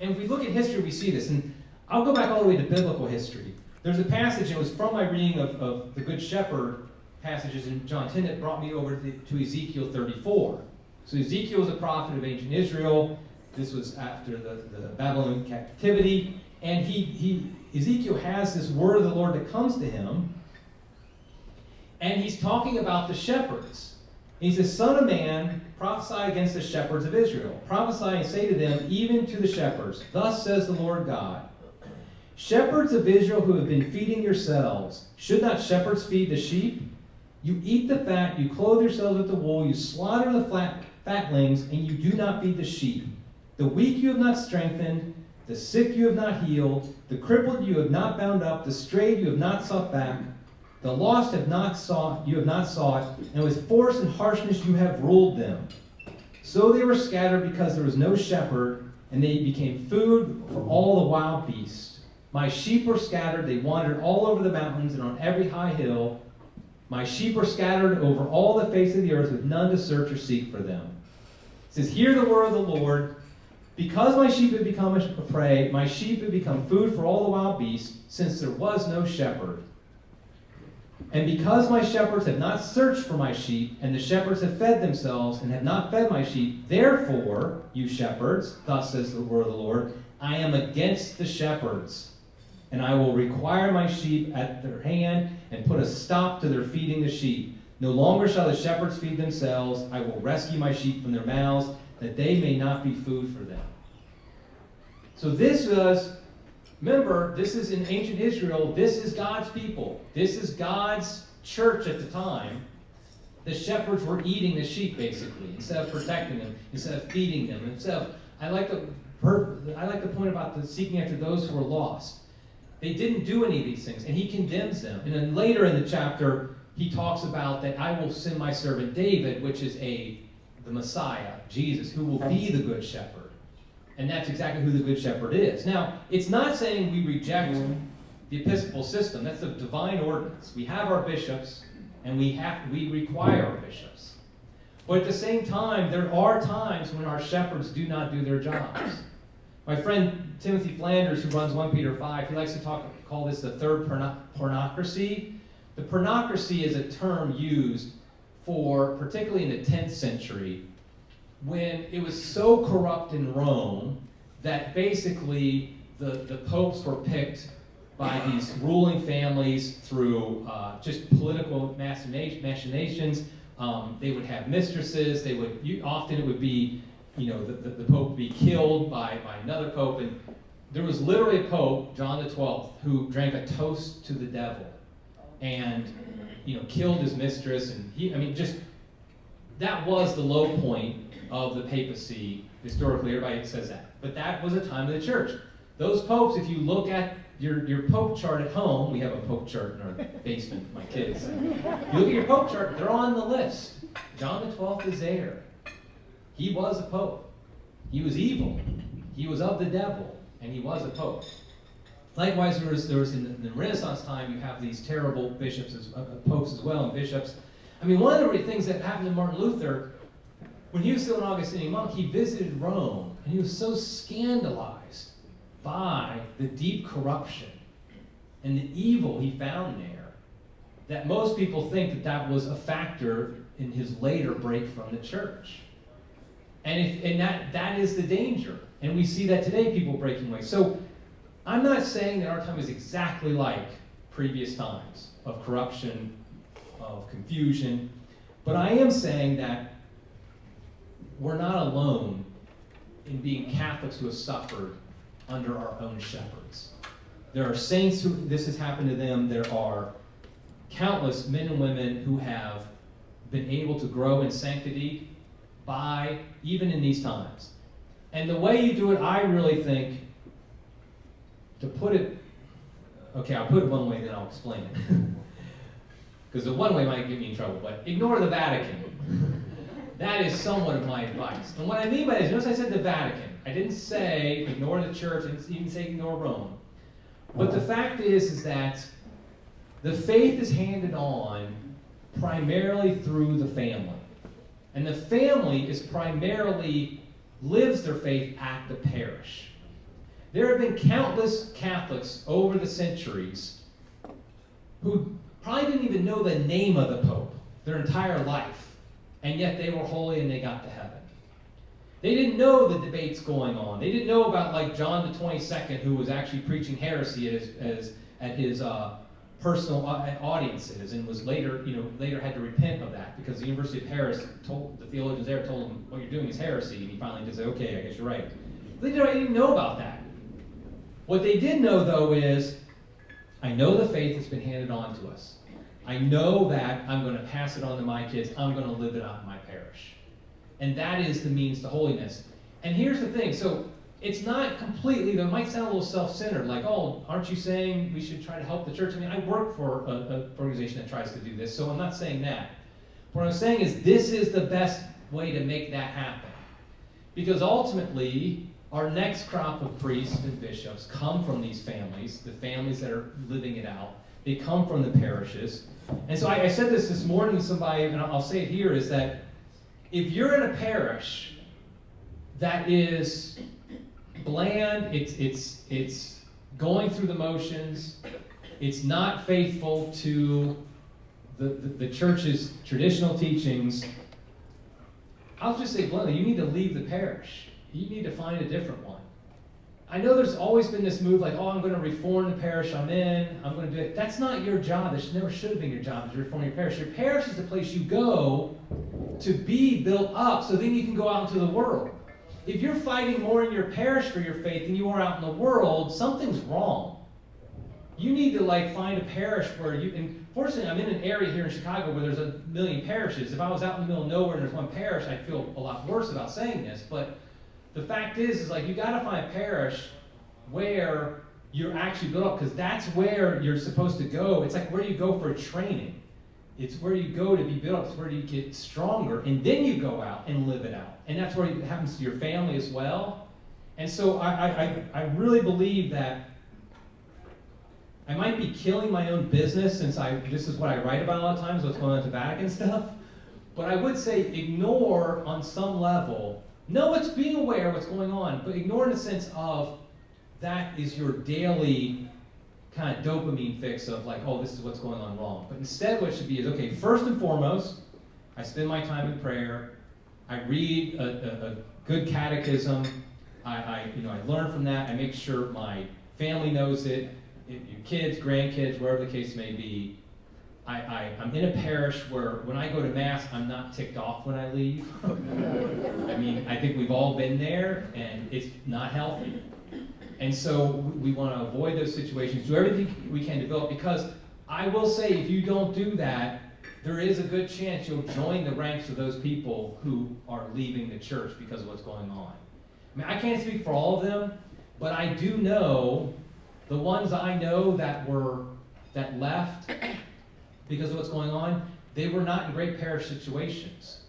if we look at history, we see this. And I'll go back all the way to biblical history. There's a passage, it was from my reading of the Good Shepherd passages in John 10 that brought me over to Ezekiel 34. So Ezekiel was a prophet of ancient Israel. This was after the Babylonian captivity. And Ezekiel has this word of the Lord that comes to him. And he's talking about the shepherds. He says, "Son of man, prophesy against the shepherds of Israel. Prophesy and say to them, even to the shepherds, thus says the Lord God. Shepherds of Israel who have been feeding yourselves, should not shepherds feed the sheep? You eat the fat, you clothe yourselves with the wool, you slaughter the fatlings, and you do not feed the sheep. The weak you have not strengthened, the sick you have not healed, the crippled you have not bound up, the strayed you have not sought back, the lost you have not sought, and with force and harshness you have ruled them. So they were scattered because there was no shepherd, and they became food for all the wild beasts. My sheep were scattered, they wandered all over the mountains and on every high hill. My sheep were scattered over all the face of the earth with none to search or seek for them." It says, "Hear the word of the Lord. Because my sheep had become a prey, my sheep had become food for all the wild beasts, since there was no shepherd. And because my shepherds have not searched for my sheep, and the shepherds have fed themselves and have not fed my sheep, therefore, you shepherds, thus says the word of the Lord, I am against the shepherds. And I will require my sheep at their hand and put a stop to their feeding the sheep. No longer shall the shepherds feed themselves. I will rescue my sheep from their mouths, that they may not be food for them." So this was, remember, this is in ancient Israel. This is God's people. This is God's church at the time. The shepherds were eating the sheep, basically, instead of protecting them, instead of feeding them. I like the point about the seeking after those who are lost. They didn't do any of these things, and he condemns them. And then later in the chapter, he talks about that I will send my servant David, which is the Messiah, Jesus, who will be the good shepherd. And that's exactly who the good shepherd is. Now, it's not saying we reject the episcopal system. That's a divine ordinance. We have our bishops, and we require our bishops. But at the same time, there are times when our shepherds do not do their jobs. My friend Timothy Flanders, who runs 1 Peter 5, he likes to call this the third pornocracy. The pornocracy is a term used for, particularly in the 10th century, when it was so corrupt in Rome that basically the popes were picked by these ruling families through just political machinations. They would have mistresses. Often it would be, the pope would be killed by another pope. And there was literally a pope, John the 12th, who drank a toast to the devil and killed his mistress. And that was the low point of the papacy historically. Everybody says that. But that was a time of the church. Those popes, if you look at your pope chart at home, we have a pope chart in our basement, my kids. You look at your pope chart, they're on the list. John the 12th is there. He was a pope. He was evil. He was of the devil, and he was a pope. Likewise, there was in the Renaissance time, you have these terrible bishops, popes as well, and bishops. One of the things that happened to Martin Luther, when he was still an Augustinian monk, he visited Rome, and he was so scandalized by the deep corruption and the evil he found there that most people think that was a factor in his later break from the church. And that is the danger. And we see that today, people breaking away. So I'm not saying that our time is exactly like previous times of corruption, of confusion, but I am saying that we're not alone in being Catholics who have suffered under our own shepherds. There are saints who this has happened to them. There are countless men and women who have been able to grow in sanctity even in these times. And the way you do it, I really think, to put it Okay, I'll put it one way, then I'll explain it. Because the one way might get me in trouble, but ignore the Vatican. That is somewhat of my advice. And what I mean by this, notice I said the Vatican. I didn't say ignore the church, I didn't even say ignore Rome. But the fact is that the faith is handed on primarily through the family. And the family is primarily lives their faith at the parish. There have been countless Catholics over the centuries who probably didn't even know the name of the Pope their entire life, and yet they were holy and they got to heaven. They didn't know the debates going on. They didn't know about like John the 22nd, who was actually preaching heresy at his personal audiences, and was later had to repent of that because the University of Paris told the theologians there told him what you're doing is heresy, and he finally did say, okay, I guess you're right. They didn't know about that. What they did know though is, I know the faith has been handed on to us. I know that I'm going to pass it on to my kids. I'm going to live it out in my parish. And that is the means to holiness. And here's the thing. So it's not completely, it might sound a little self-centered, like, oh, aren't you saying we should try to help the church? I mean, I work for an organization that tries to do this, so I'm not saying that. What I'm saying is this is the best way to make that happen. Because ultimately, our next crop of priests and bishops come from these families, the families that are living it out. They come from the parishes. And so I said this morning to somebody, and I'll say it here, is that if you're in a parish that is bland, it's going through the motions, it's not faithful to the church's traditional teachings, I'll just say bluntly, you need to leave the parish. You need to find a different one. I know there's always been this move like, oh, I'm going to reform the parish I'm in, I'm going to do it. That's not your job. This never should have been your job to reform your parish. Your parish is the place you go to be built up so then you can go out into the world. If you're fighting more in your parish for your faith than you are out in the world, something's wrong. You need to find a parish where you, and fortunately I'm in an area here in Chicago where there's 1 million parishes. If I was out in the middle of nowhere and there's one parish, I'd feel a lot worse about saying this, but the fact is you got to find a parish where you're actually built up, because that's where you're supposed to go. It's like where you go for training. It's where you go to be built up. It's where you get stronger, and then you go out and live it out. And that's where it happens to your family as well. And so I really believe that I might be killing my own business, since this is what I write about a lot of times, what's going on at the Vatican stuff. But I would say ignore on some level. No, it's being aware of what's going on, but ignore in the sense of that is your daily kind of dopamine fix of like, oh, this is what's going on wrong. But instead what it should be is, okay, first and foremost, I spend my time in prayer. I read a good catechism. I learn from that. I make sure my family knows it. Your kids, grandkids, wherever the case may be. I'm in a parish where when I go to Mass, I'm not ticked off when I leave. I mean, I think we've all been there, and it's not healthy. And so we want to avoid those situations, do everything we can to develop, because I will say, if you don't do that, there is a good chance you'll join the ranks of those people who are leaving the church because of what's going on. I mean, I can't speak for all of them, but I do know the ones I know that left because of what's going on, they were not in great parish situations.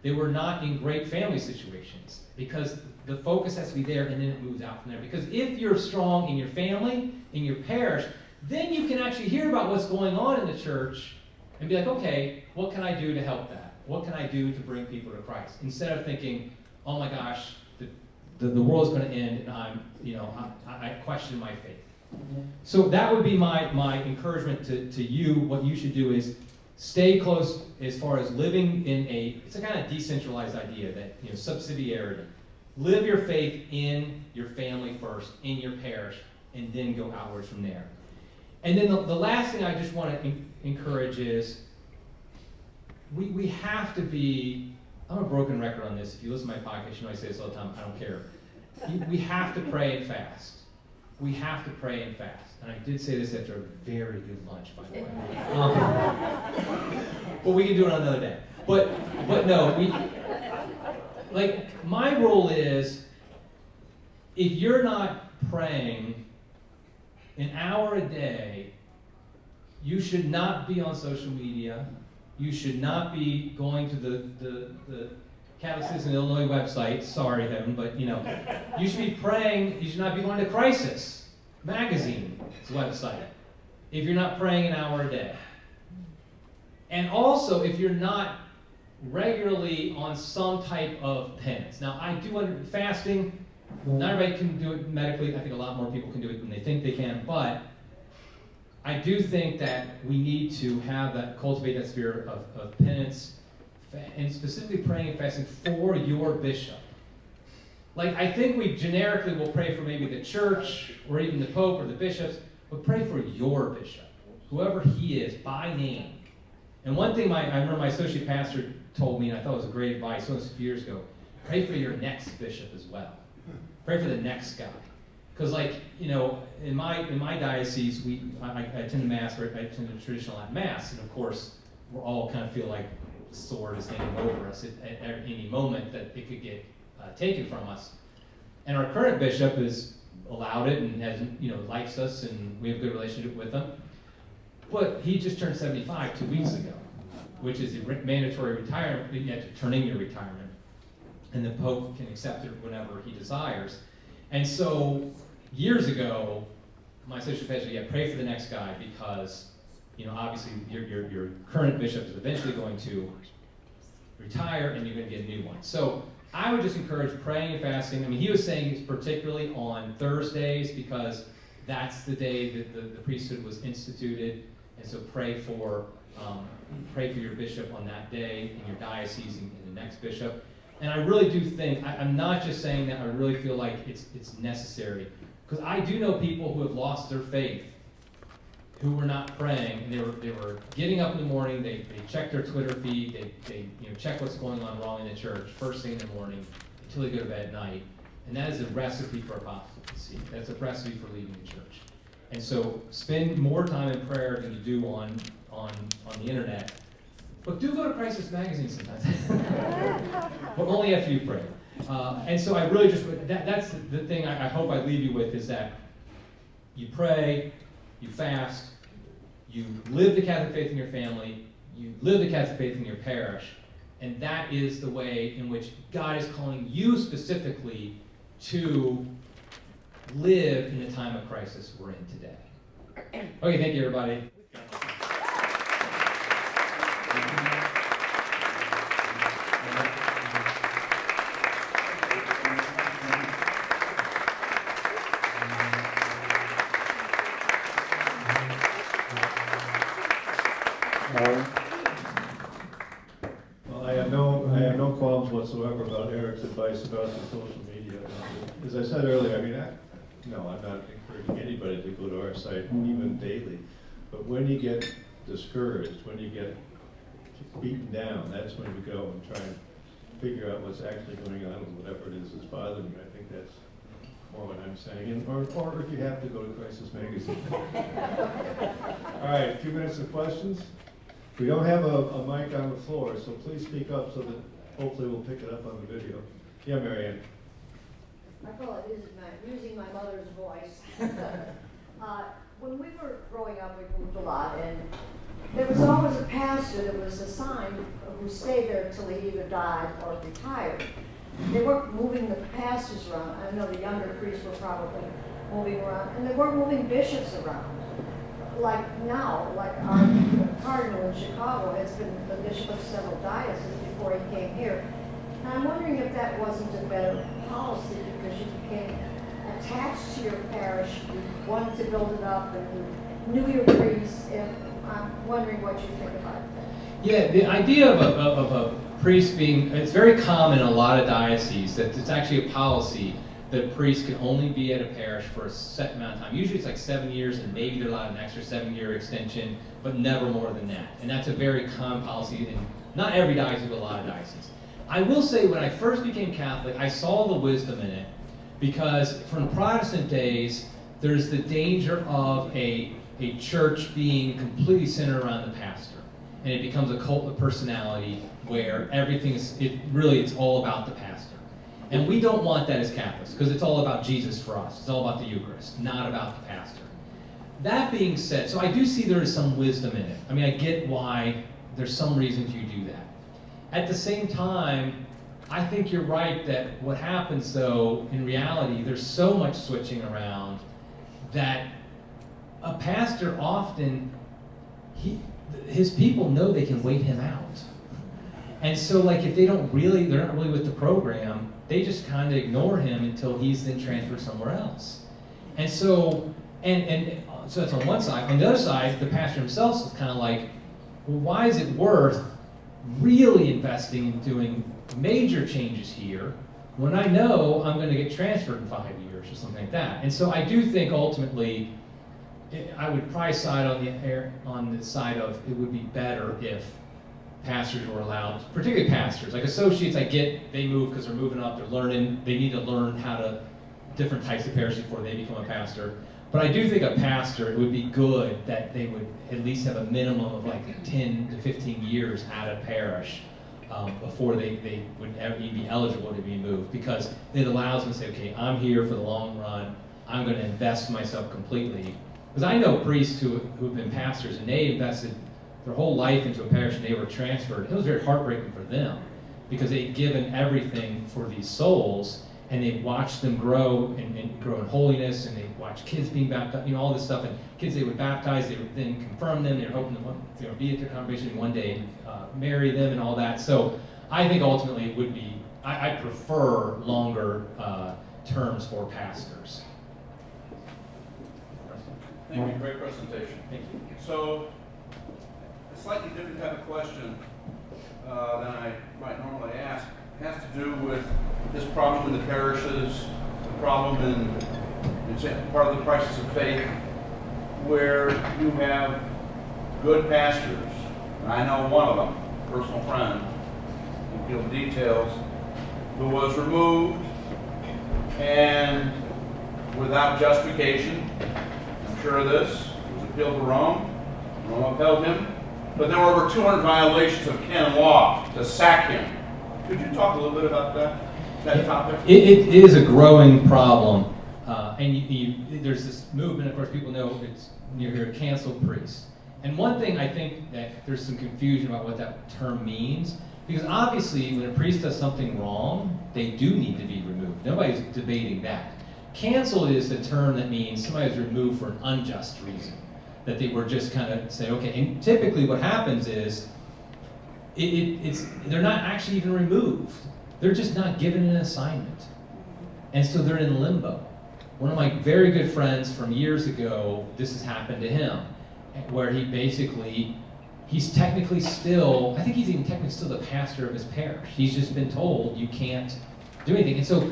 They were not in great family situations, because the focus has to be there and then it moves out from there. Because if you're strong in your family, in your parish, then you can actually hear about what's going on in the church and be like, okay, what can I do to help that? What can I do to bring people to Christ? Instead of thinking, oh my gosh, the world's going to end and I question my faith. So that would be my encouragement to you. What you should do is stay close as far as living in it's a kind of decentralized idea that, subsidiarity. Live your faith in your family first, in your parish, and then go outwards from there. And then the last thing I just want to encourage is we have to be, I'm a broken record on this. If you listen to my podcast, you know I say this all the time, I don't care. We have to pray and fast. We have to pray and fast. And I did say this after a very good lunch, by the way. But we can do it on another day. But no, my rule is, if you're not praying an hour a day, you should not be on social media. You should not be going to the Catholic Citizen Illinois website. Sorry, Heaven, but you should be praying. You should not be going to Crisis Magazine's website if you're not praying an hour a day. And also, if you're not regularly on some type of penance. Now, I do understand fasting. Not everybody can do it medically. I think a lot more people can do it than they think they can. But I do think that we need to cultivate that spirit of penance, and specifically praying and fasting for your bishop. Like, I think we generically will pray for maybe the church or even the Pope or the bishops, but pray for your bishop, whoever he is, by name. And one thing I remember my associate pastor told me, and I thought was a great advice, a few years ago, pray for your next bishop as well. Pray for the next guy. Because in my diocese, I attend Mass, or I attend a traditional Latin Mass, and of course, we all kind of feel like the sword is hanging over us at any moment that it could get taken from us. And our current bishop has allowed it and has, likes us, and we have a good relationship with him. But he just turned 75 2 weeks ago, which is a mandatory retirement. You have to turn in your retirement, and the Pope can accept it whenever he desires. And so, years ago, my associate pastor, pray for the next guy, because, obviously your current bishop is eventually going to retire, and you're going to get a new one. So I would just encourage praying and fasting. I mean, he was saying it's particularly on Thursdays, because that's the day that the priesthood was instituted. And so pray for your bishop on that day in your diocese and the next bishop. And I really do think, I'm not just saying that, I really feel like it's necessary. Because I do know people who have lost their faith, who were not praying, and they were getting up in the morning, they check their Twitter feed, they check what's going on wrong in the church first thing in the morning until they go to bed at night. And that is a recipe for apostasy. That's a recipe for leaving the church. And so spend more time in prayer than you do on the internet. But do go to Crisis Magazine sometimes. But only after you pray. And so I really that's the thing I hope I leave you with, is that you pray, you fast, you live the Catholic faith in your family, you live the Catholic faith in your parish, and that is the way in which God is calling you specifically to live in the time of crisis we're in today. Okay, thank you, everybody. Well, I have no qualms whatsoever about Eric's advice about the social media. As I said earlier, I'm not encouraging anybody to go to our site even daily. But when you get discouraged, when you get beaten down, that's when you go and try and figure out what's actually going on and whatever it is that's bothering you. I think that's more what I'm saying. Or if you have to go to Crisis Magazine. All right, a few minutes of questions. We don't have a mic on the floor, so please speak up so that hopefully we'll pick it up on the video. Yeah, Marianne. I call it using my mother's voice. When we were growing up, we moved a lot, and there was always a pastor that was assigned who stayed there until he either died or retired. They weren't moving the pastors around. I know the younger priests were probably moving around, and they weren't moving bishops around. Like now, like our cardinal in Chicago has been the bishop of several dioceses before he came here. And I'm wondering if that wasn't a better policy, because you became attached to your parish, you wanted to build it up, and you knew your priests. And I'm wondering what you think about that. Yeah, the idea of a priest it's very common in a lot of dioceses that it's actually a policy that a priest can only be at a parish for a set amount of time. Usually it's like 7 years, and maybe they're allowed an extra 7-year extension, but never more than that. And that's a very common policy in not every diocese, but a lot of dioceses. I will say, when I first became Catholic, I saw the wisdom in it, because from Protestant days, there's the danger of a church being completely centered around the pastor. And it becomes a cult of personality where it's all about the pastor. And we don't want that as Catholics, because it's all about Jesus for us. It's all about the Eucharist, not about the pastor. that being said, so I do see there is some wisdom in it. I mean, I get why there's some reasons you do that. At the same time, I think you're right that what happens though, in reality, there's so much switching around that a pastor often, his people know they can wait him out. And so like if they're not really with the program, they just kind of ignore him until he's then transferred somewhere else. And so, so that's on one side. On the other side, the pastor himself is kind of like, well, why is it worth really investing in doing major changes here when I know I'm going to get transferred in 5 years or something like that? And so I do think ultimately, I would probably side on the side of it would be better if pastors were allowed, particularly pastors. Like associates, I get they move because they're moving up, they're learning, they need to learn how to, different types of parishes before they become a pastor. But I do think a pastor, it would be good that they would at least have a minimum of like 10 to 15 years at a parish before they would ever be eligible to be moved, because it allows them to say, okay, I'm here for the long run, I'm going to invest myself completely. Because I know priests who've been pastors and they invested their whole life into a parish and they were transferred. It was very heartbreaking for them because they'd given everything for these souls, and they watched them grow and grow in holiness, and they watched kids being baptized, all this stuff, and kids they would baptize, they would then confirm them, they were hoping to be at their congregation and one day marry them and all that. So I think ultimately it would be, I prefer longer terms for pastors. Thank you, great presentation. Thank you. So, a slightly different type of question than I might normally ask has to do with this problem in the parishes, the problem in part of the crisis of faith, where you have good pastors, and I know one of them, a personal friend, won't give details, who was removed and without justification. I'm sure of this. It was appealed to Rome. Rome upheld him. But there were over 200 violations of canon law to sack him. Could you talk a little bit about that topic? It is a growing problem. There's this movement, of course, people know it's near here, canceled priests. And one thing I think that there's some confusion about what that term means, because obviously when a priest does something wrong, they do need to be removed. Nobody's debating that. Canceled is the term that means somebody was removed for an unjust reason, that they were just kind of saying, okay, and typically what happens is, they're not actually even removed. They're just not given an assignment. And so they're in limbo. One of my very good friends from years ago, this has happened to him, where he's technically still, I think he's even technically still the pastor of his parish. He's just been told you can't do anything. And so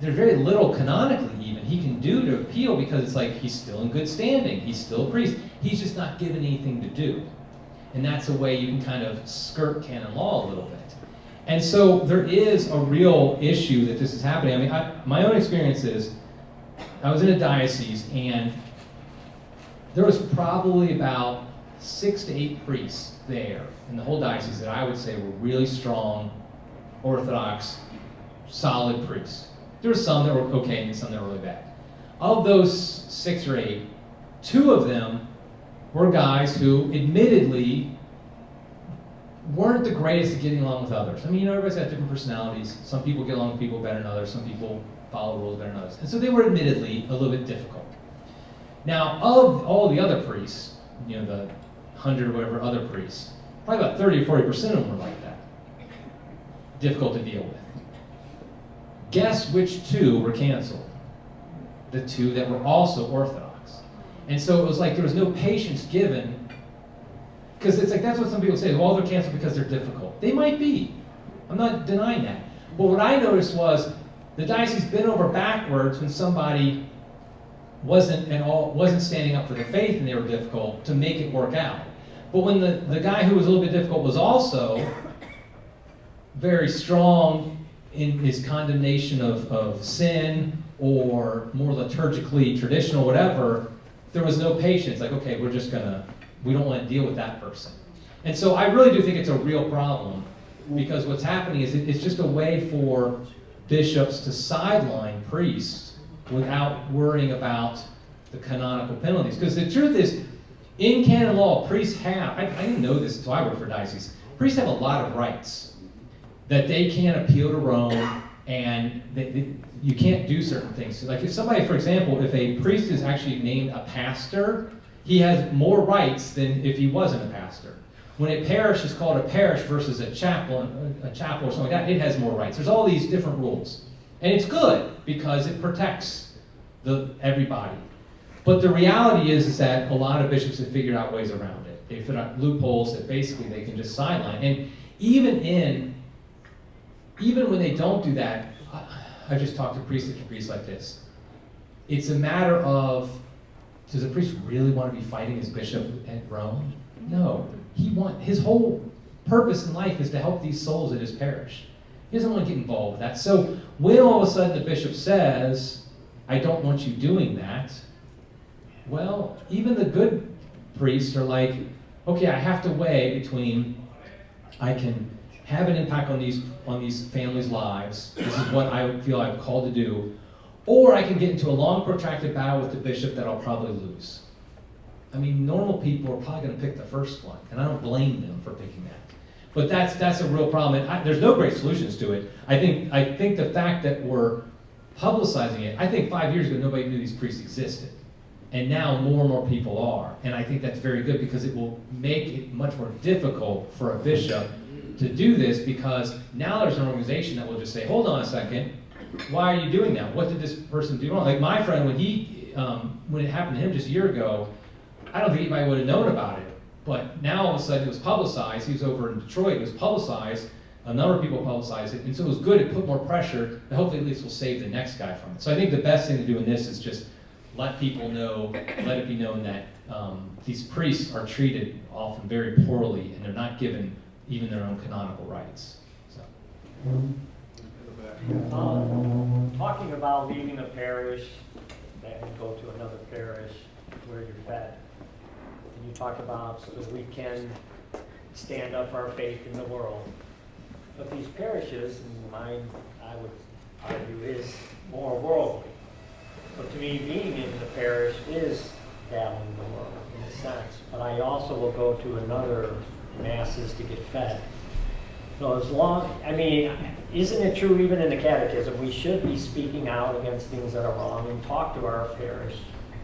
there's very little canonically even he can do to appeal, because it's like he's still in good standing. He's still a priest. He's just not given anything to do. And that's a way you can kind of skirt canon law a little bit. And so there is a real issue that this is happening. I mean, my own experience is, I was in a diocese and there was probably about 6 to 8 priests there in the whole diocese that I would say were really strong, Orthodox, solid priests. There were some that were okay and some that were really bad. Of those 6 or 8, 2 of them were guys who admittedly weren't the greatest at getting along with others. I mean, everybody's got different personalities. Some people get along with people better than others. Some people follow rules better than others. And so they were admittedly a little bit difficult. Now, of all the other priests, the 100 or whatever other priests, probably about 30 or 40% of them were like that. Difficult to deal with. Guess which 2 were canceled? The 2 that were also Orthodox. And so it was like there was no patience given, because it's like that's what some people say, well, they're canceled because they're difficult. They might be. I'm not denying that. But what I noticed was the diocese bent over backwards when somebody wasn't standing up for the faith and they were difficult to make it work out. But when the guy who was a little bit difficult was also very strong in his condemnation of sin, or more liturgically traditional, whatever, there was no patience. Like, okay, we don't want to deal with that person. And so I really do think it's a real problem, because what's happening is it's just a way for bishops to sideline priests without worrying about the canonical penalties. Because the truth is, in canon law, priests have, I didn't know this until I worked for diocese, priests have a lot of rights that they can't appeal to Rome, and you can't do certain things. So like if somebody, for example, if a priest is actually named a pastor, he has more rights than if he wasn't a pastor. When a parish is called a parish versus a chapel or something like that, it has more rights. There's all these different rules. And it's good because it protects everybody. But the reality is that a lot of bishops have figured out ways around it. They put out loopholes that basically they can just sideline. And even when they don't do that, I just talked to priests like this. It's a matter of, does a priest really want to be fighting his bishop at Rome? No. His whole purpose in life is to help these souls in his parish. He doesn't want to get involved with that. So when all of a sudden the bishop says, I don't want you doing that, well, even the good priests are like, okay, I have to weigh between, I can have an impact on these families' lives, this is what I feel I'm called to do, or I can get into a long protracted battle with the bishop that I'll probably lose. I mean, normal people are probably going to pick the first one, and I don't blame them for picking that. But that's a real problem, and there's no great solutions to it. I think the fact that we're publicizing it, I think 5 years ago nobody knew these priests existed. And now more and more people are. And I think that's very good because it will make it much more difficult for a bishop to do this, because now there's an organization that will just say, hold on a second, why are you doing that? What did this person do wrong? Like my friend, when it happened to him just a year ago, I don't think anybody would have known about it. But now all of a sudden it was publicized. He was over in Detroit, it was publicized. A number of people publicized it. And so it was good, it put more pressure, and hopefully at least will save the next guy from it. So I think the best thing to do in this is just let people know, let it be known that these priests are treated often very poorly, and they're not given even their own canonical rights. So. Talking about leaving a parish and go to another parish where you're fed. And you talk about so that we can stand up for our faith in the world. But these parishes, and mine, I would argue, is more worldly. So to me, being in the parish is dabbling in the world, in a sense. But I also will go to another masses to get fed. So isn't it true even in the catechism, we should be speaking out against things that are wrong and talk to our parish,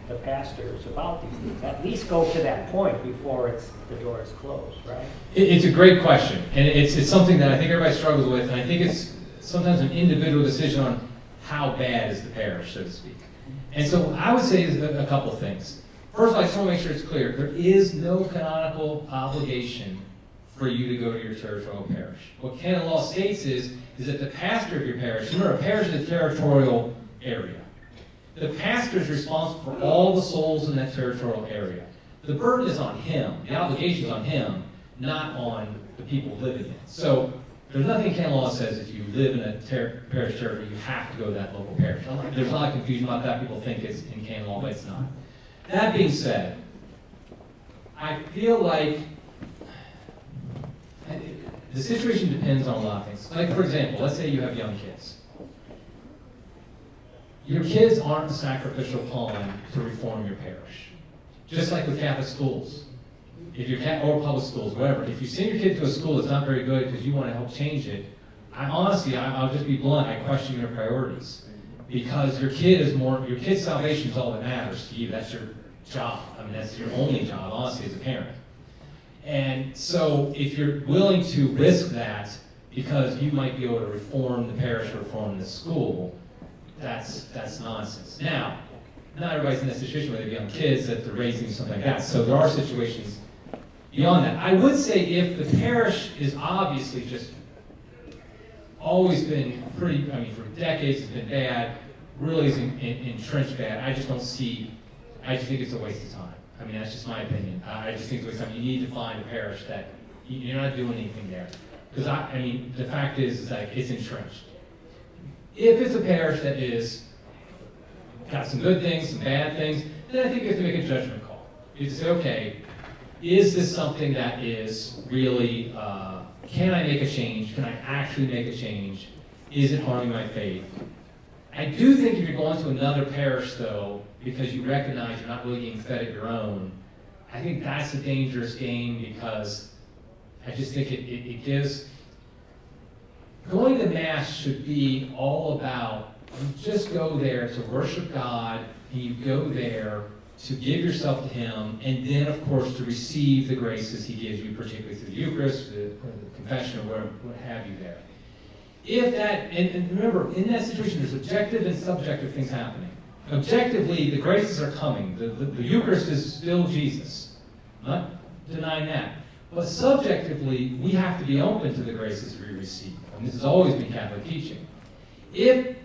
the pastors, about these things. At least go to that point before the door is closed, right? It's a great question, and it's something that I think everybody struggles with, and I think it's sometimes an individual decision on how bad is the parish, so to speak. And so I would say a couple of things. First of all, I just want to make sure it's clear. There is no canonical obligation for you to go to your territorial parish. What canon law states is that the pastor of your parish, remember, a parish is a territorial area. The pastor is responsible for all the souls in that territorial area. The burden is on him. The obligation is on him, not on the people living in it. So there's nothing in canon law that says if you live in a parish territory, you have to go to that local parish. There's a lot of confusion about that. People think it's in canon law, but it's not. That being said, I feel like the situation depends on a lot of things. Like, for example, let's say you have young kids. Your kids aren't a sacrificial pawn to reform your parish. Just like with Catholic schools. Or public schools, whatever. If you send your kid to a school that's not very good because you want to help change it, I'll just be blunt, I question your priorities. Because your kid's salvation is all that matters to you. That's your job. I mean, that's your only job, honestly, as a parent. And so if you're willing to risk that because you might be able to reform the parish or reform the school, that's nonsense. Now, not everybody's in that situation where they have young kids that they're raising something like that. So there are situations beyond that. I would say if the parish is obviously just always been for decades it's been bad, really is entrenched bad, I just think it's a waste of time. I mean, that's just my opinion. I just think it's a waste of time. You need to find a parish that you're not doing anything there. Because the fact is like it's entrenched. If it's a parish that is got some good things, some bad things, then I think you have to make a judgment call. You have to say, okay, is this something that is really, can I make a change? Can I actually make a change? Is it harming my faith? I do think if you're going to another parish, though, because you recognize you're not really getting fed at your own, I think that's a dangerous game, because I just think it gives... Going to Mass should be all about, you just go there to worship God, and you go there to give yourself to Him, and then, of course, to receive the graces He gives you, particularly through the Eucharist, the confession, or what have you there. If that, and remember, in that situation, there's objective and subjective things happening. Objectively, the graces are coming. The Eucharist is still Jesus. Not denying that. But subjectively, we have to be open to the graces we receive. And this has always been Catholic teaching. If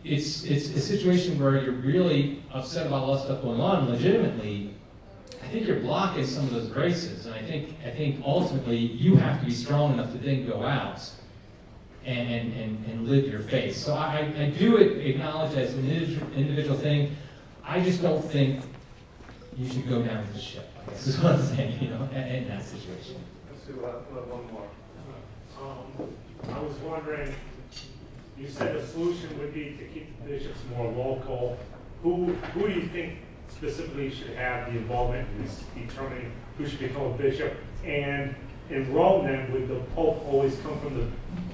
it's a situation where you're really upset about all that stuff going on legitimately, I think you're blocking some of those graces. And I think ultimately you have to be strong enough to then go out and live your faith. So I do acknowledge that as an individual thing. I just don't think you should go down with the ship. I guess is what I'm saying, in that situation. Let's do one more. I was wondering, you said the solution would be to keep the bishops more local. Who do you think specifically should have the involvement in determining who should become a bishop? And in Rome, then, would the Pope always come from the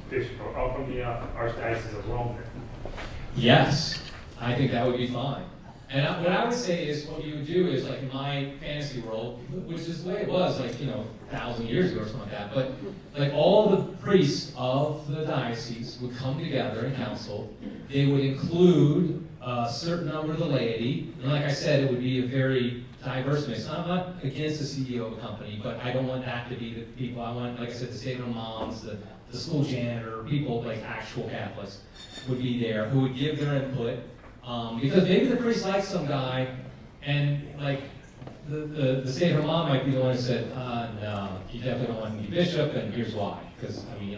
bishop or from the Archdiocese of Rome? Then? Yes, I think that would be fine. And what I would say is, what you would do is, like in my fantasy world, which is the way it was, 1,000 years ago or something like that, but like all the priests of the diocese would come together in council. They would include a certain number of the laity, and like I said, it would be a very diverse mix. I'm not against the CEO of a company, but I don't want that to be the people. I want, like I said, the stay-at-home moms, the school janitor, people like actual Catholics would be there who would give their input. Because maybe the priest likes some guy, and like the stay-at-home mom might be the one who said, no, you definitely don't want to be bishop, and here's why. Because he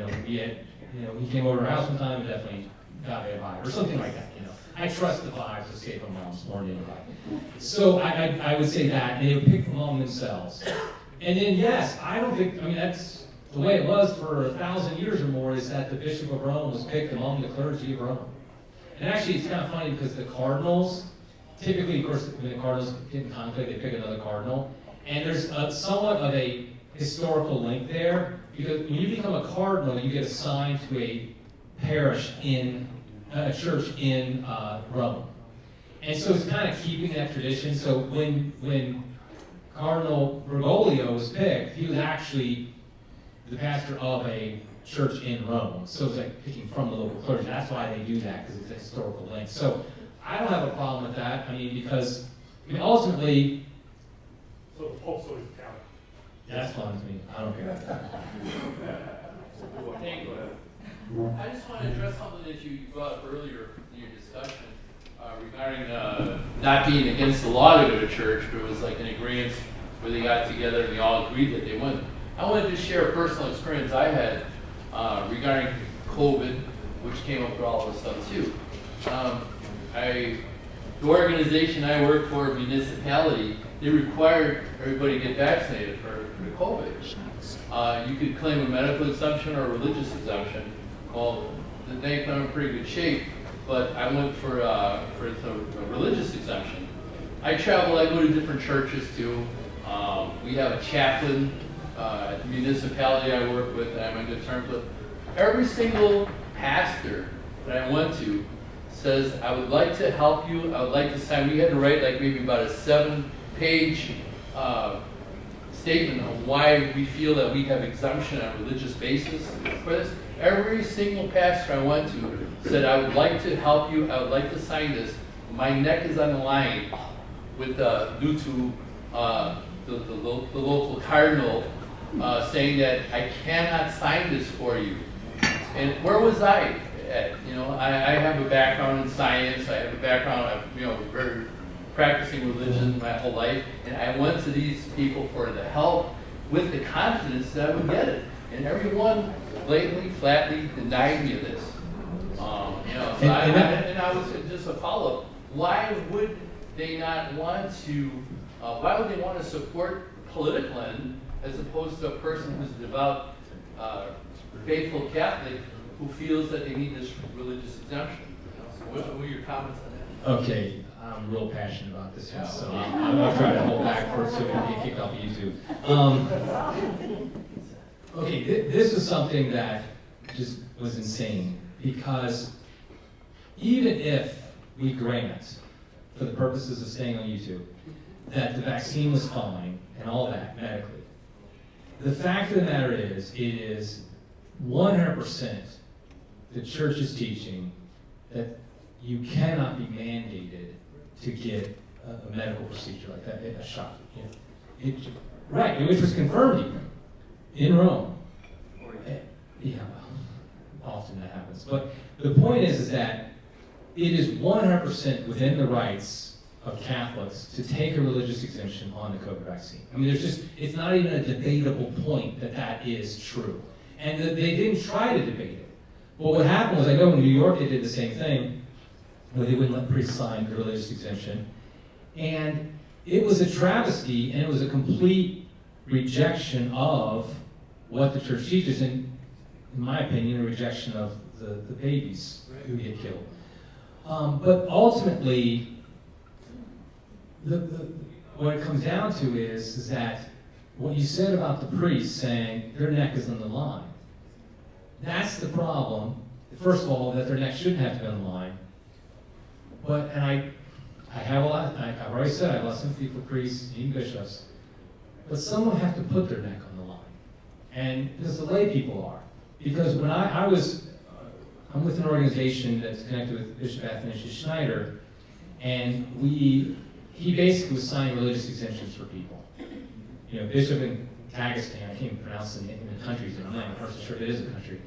came over to our house one time and definitely got a vibe, or something like that. I trust the vibes of stay-at-home moms more than anybody. So I would say that, and they would pick among themselves. And then yes, that's the way it was for 1,000 years or more, is that the Bishop of Rome was picked among the clergy of Rome. And actually, it's kind of funny because the cardinals, typically, of course, when the cardinals get in conflict, they pick another cardinal. And there's somewhat of a historical link there, because when you become a cardinal, you get assigned to a parish in a church in Rome. And so it's kind of keeping that tradition. So when Cardinal Bergoglio was picked, he was actually the pastor of a church in Rome. So it's like picking from the local clergy. That's why they do that, because it's a historical link. So I don't have a problem with that. because ultimately, So the Pope's always Italian. that's fine to me. I don't care. Thank you. I just want to address something that you brought up earlier in your discussion regarding not being against the law to go to church, but it was like an agreement where they got together and they all agreed that they wouldn't. I wanted to share a personal experience I had regarding COVID, which came up with all this stuff too. The organization I work for, municipality, they required everybody to get vaccinated for COVID. You could claim a medical exemption or a religious exemption. Well, they put in pretty good shape, but I went for a religious exemption. I travel, I go to different churches too. We have a chaplain at the municipality I work with that I'm on good terms with. Every single pastor that I went to says, I would like to help you, I would like to sign. We had to write like maybe about a 7-page statement on why we feel that we have exemption on a religious basis for this. Every single pastor I went to said, I would like to help you, I would like to sign this. My neck is on the line with due to the local cardinal saying that I cannot sign this for you. And where was I at? I have a background in science, I have a background of, very practicing religion my whole life, and I went to these people for the help with the confidence that I would get it. And everyone blatantly, flatly denied me of this. And I was just a follow-up. Why would they not want to, why would they want to support political end as opposed to a person who's a devout, faithful Catholic who feels that they need this religious exemption? What were your comments on that? Okay, I'm real passionate about this one, so I'm gonna try to hold back for it so we can get kicked off of YouTube. Okay, this was something that just was insane, because even if we grant, for the purposes of staying on YouTube, that the vaccine was fine and all that medically, the fact of the matter is, it is 100% the church's teaching that you cannot be mandated to get a medical procedure like that, a shot. Right, which was confirmed even in Rome. Yeah, well, often that happens. But the point is that it is 100% within the rights of Catholics to take a religious exemption on the COVID vaccine. I mean, it's not even a debatable point that that is true. And they didn't try to debate it. But what happened was, I know in New York they did the same thing, where they wouldn't let priests sign the religious exemption. And it was a travesty, and it was a complete rejection of what the church teaches, and in my opinion, a rejection of the babies who get killed. But ultimately, what it comes down to is that what you said about the priests saying their neck is on the line. That's the problem. First of all, that their neck shouldn't have to be on the line. But, and I have a lot, I've already said I have a lot of sympathy for priests, even bishops, but someone have to put their neck on the line. And because the lay people are. Because when I'm with an organization that's connected with Bishop Athanasius Schneider, and he basically was signing religious exemptions for people. You know, Bishop in Dagestan, I can't even pronounce the country's name, I'm not sure if it is a country.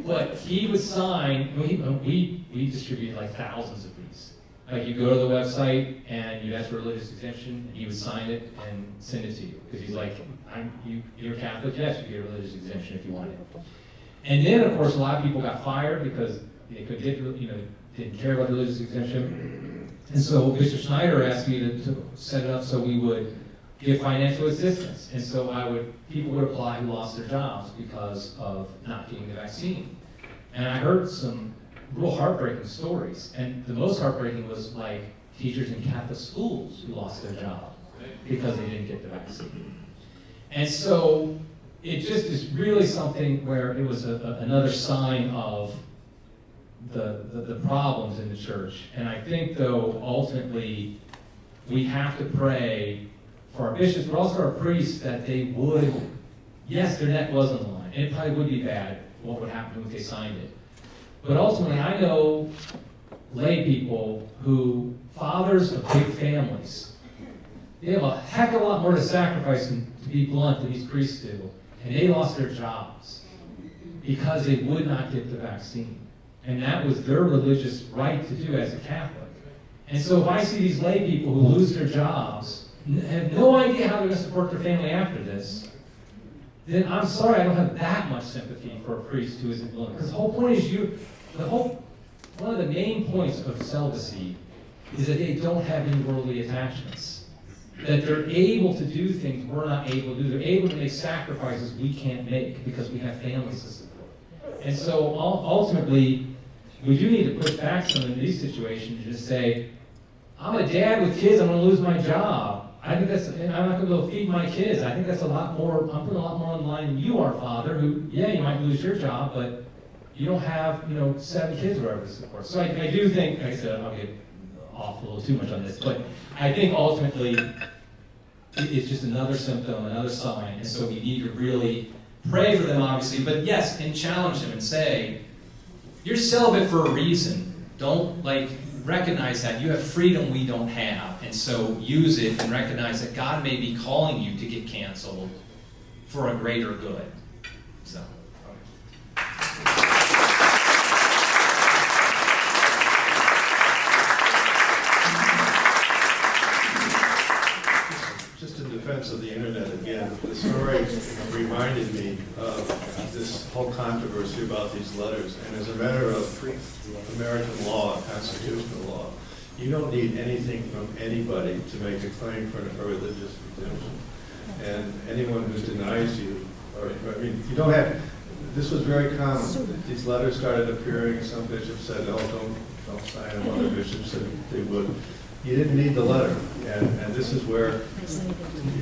But he would sign, we distributed like thousands of these. Like you go to the website and you ask for a religious exemption, and he would sign it and send it to you. Because he's like, you're Catholic, yes, you get a religious exemption if you want it. And then, of course, a lot of people got fired because they didn't care about the religious exemption. And so Bishop Schneider asked me to set it up so we would give financial assistance. And so people would apply who lost their jobs because of not getting the vaccine. And I heard some real heartbreaking stories. And the most heartbreaking was like teachers in Catholic schools who lost their job because they didn't get the vaccine. And so it just is really something where it was another sign of the problems in the church. And I think, though, ultimately, we have to pray for our bishops, but also our priests, that they would, yes, their neck was on the line, and it probably would be bad what would happen if they signed it. But ultimately, I know lay people who, fathers of big families, they have a heck of a lot more to sacrifice, and to be blunt, than these priests do. And they lost their jobs because they would not get the vaccine. And that was their religious right to do as a Catholic. And so if I see these lay people who lose their jobs, have no idea how they're going to support their family after this, then I'm sorry, I don't have that much sympathy for a priest who isn't willing. Because the whole point is one of the main points of celibacy is that they don't have any worldly attachments. That they're able to do things we're not able to do. They're able to make sacrifices we can't make because we have families to support. And so ultimately, we do need to push back some in these situations and just say, I'm a dad with kids, I'm going to lose my job. I'm not going to be able to feed my kids. I think that's I'm putting a lot more on the line than you are, Father, who, yeah, you might lose your job, but you don't have, 7 kids or whatever to support. So I do think, like I said, I'll get off a little too much on this, but I think ultimately it's just another symptom, another sign, and so we need to really pray for them, obviously, but yes, and challenge them and say, you're celibate for a reason. Don't, recognize that you have freedom we don't have, and so use it and recognize that God may be calling you to get canceled for a greater good. So. Just in defense of the internet again, the story reminded me of this whole controversy about these letters. And as a matter of American law, constitutional law, you don't need anything from anybody to make a claim for a religious exemption. And anyone who denies you, you don't have, this was very common. These letters started appearing, some bishops said, oh, don't sign them, other bishops said they would. You didn't need the letter, and this is where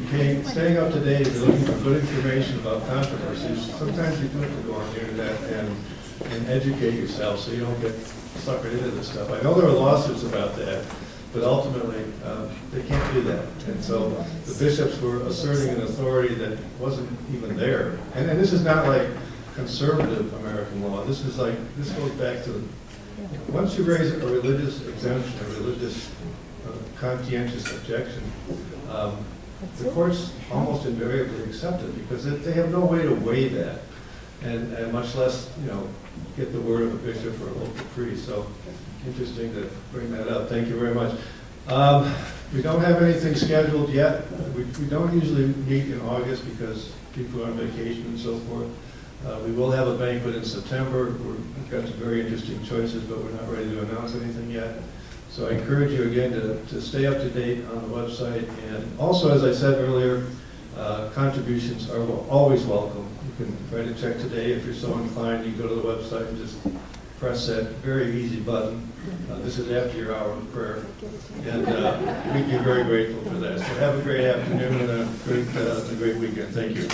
staying up to date, if you're looking for good information about controversies, sometimes you do have to go on the internet and educate yourself so you don't get suckered into this stuff. I know there are lawsuits about that, but ultimately, they can't do that. And so the bishops were asserting an authority that wasn't even there. And this is not like conservative American law. This goes back to, once you raise a religious exemption, a religious conscientious objection, the courts almost invariably accept it because they have no way to weigh that, and much less, get the word of a bishop or a local priest. So interesting to bring that up. Thank you very much. We don't have anything scheduled yet. We don't usually meet in August because people are on vacation and so forth. We will have a banquet in September. We've got some very interesting choices, but we're not ready to announce anything yet. So I encourage you again to stay up to date on the website. And also, as I said earlier, contributions are always welcome. You can write a check today if you're so inclined. You can go to the website and just press that very easy button. This is after your hour of prayer. And we'd be very grateful for that. So have a great afternoon and a great weekend. Thank you.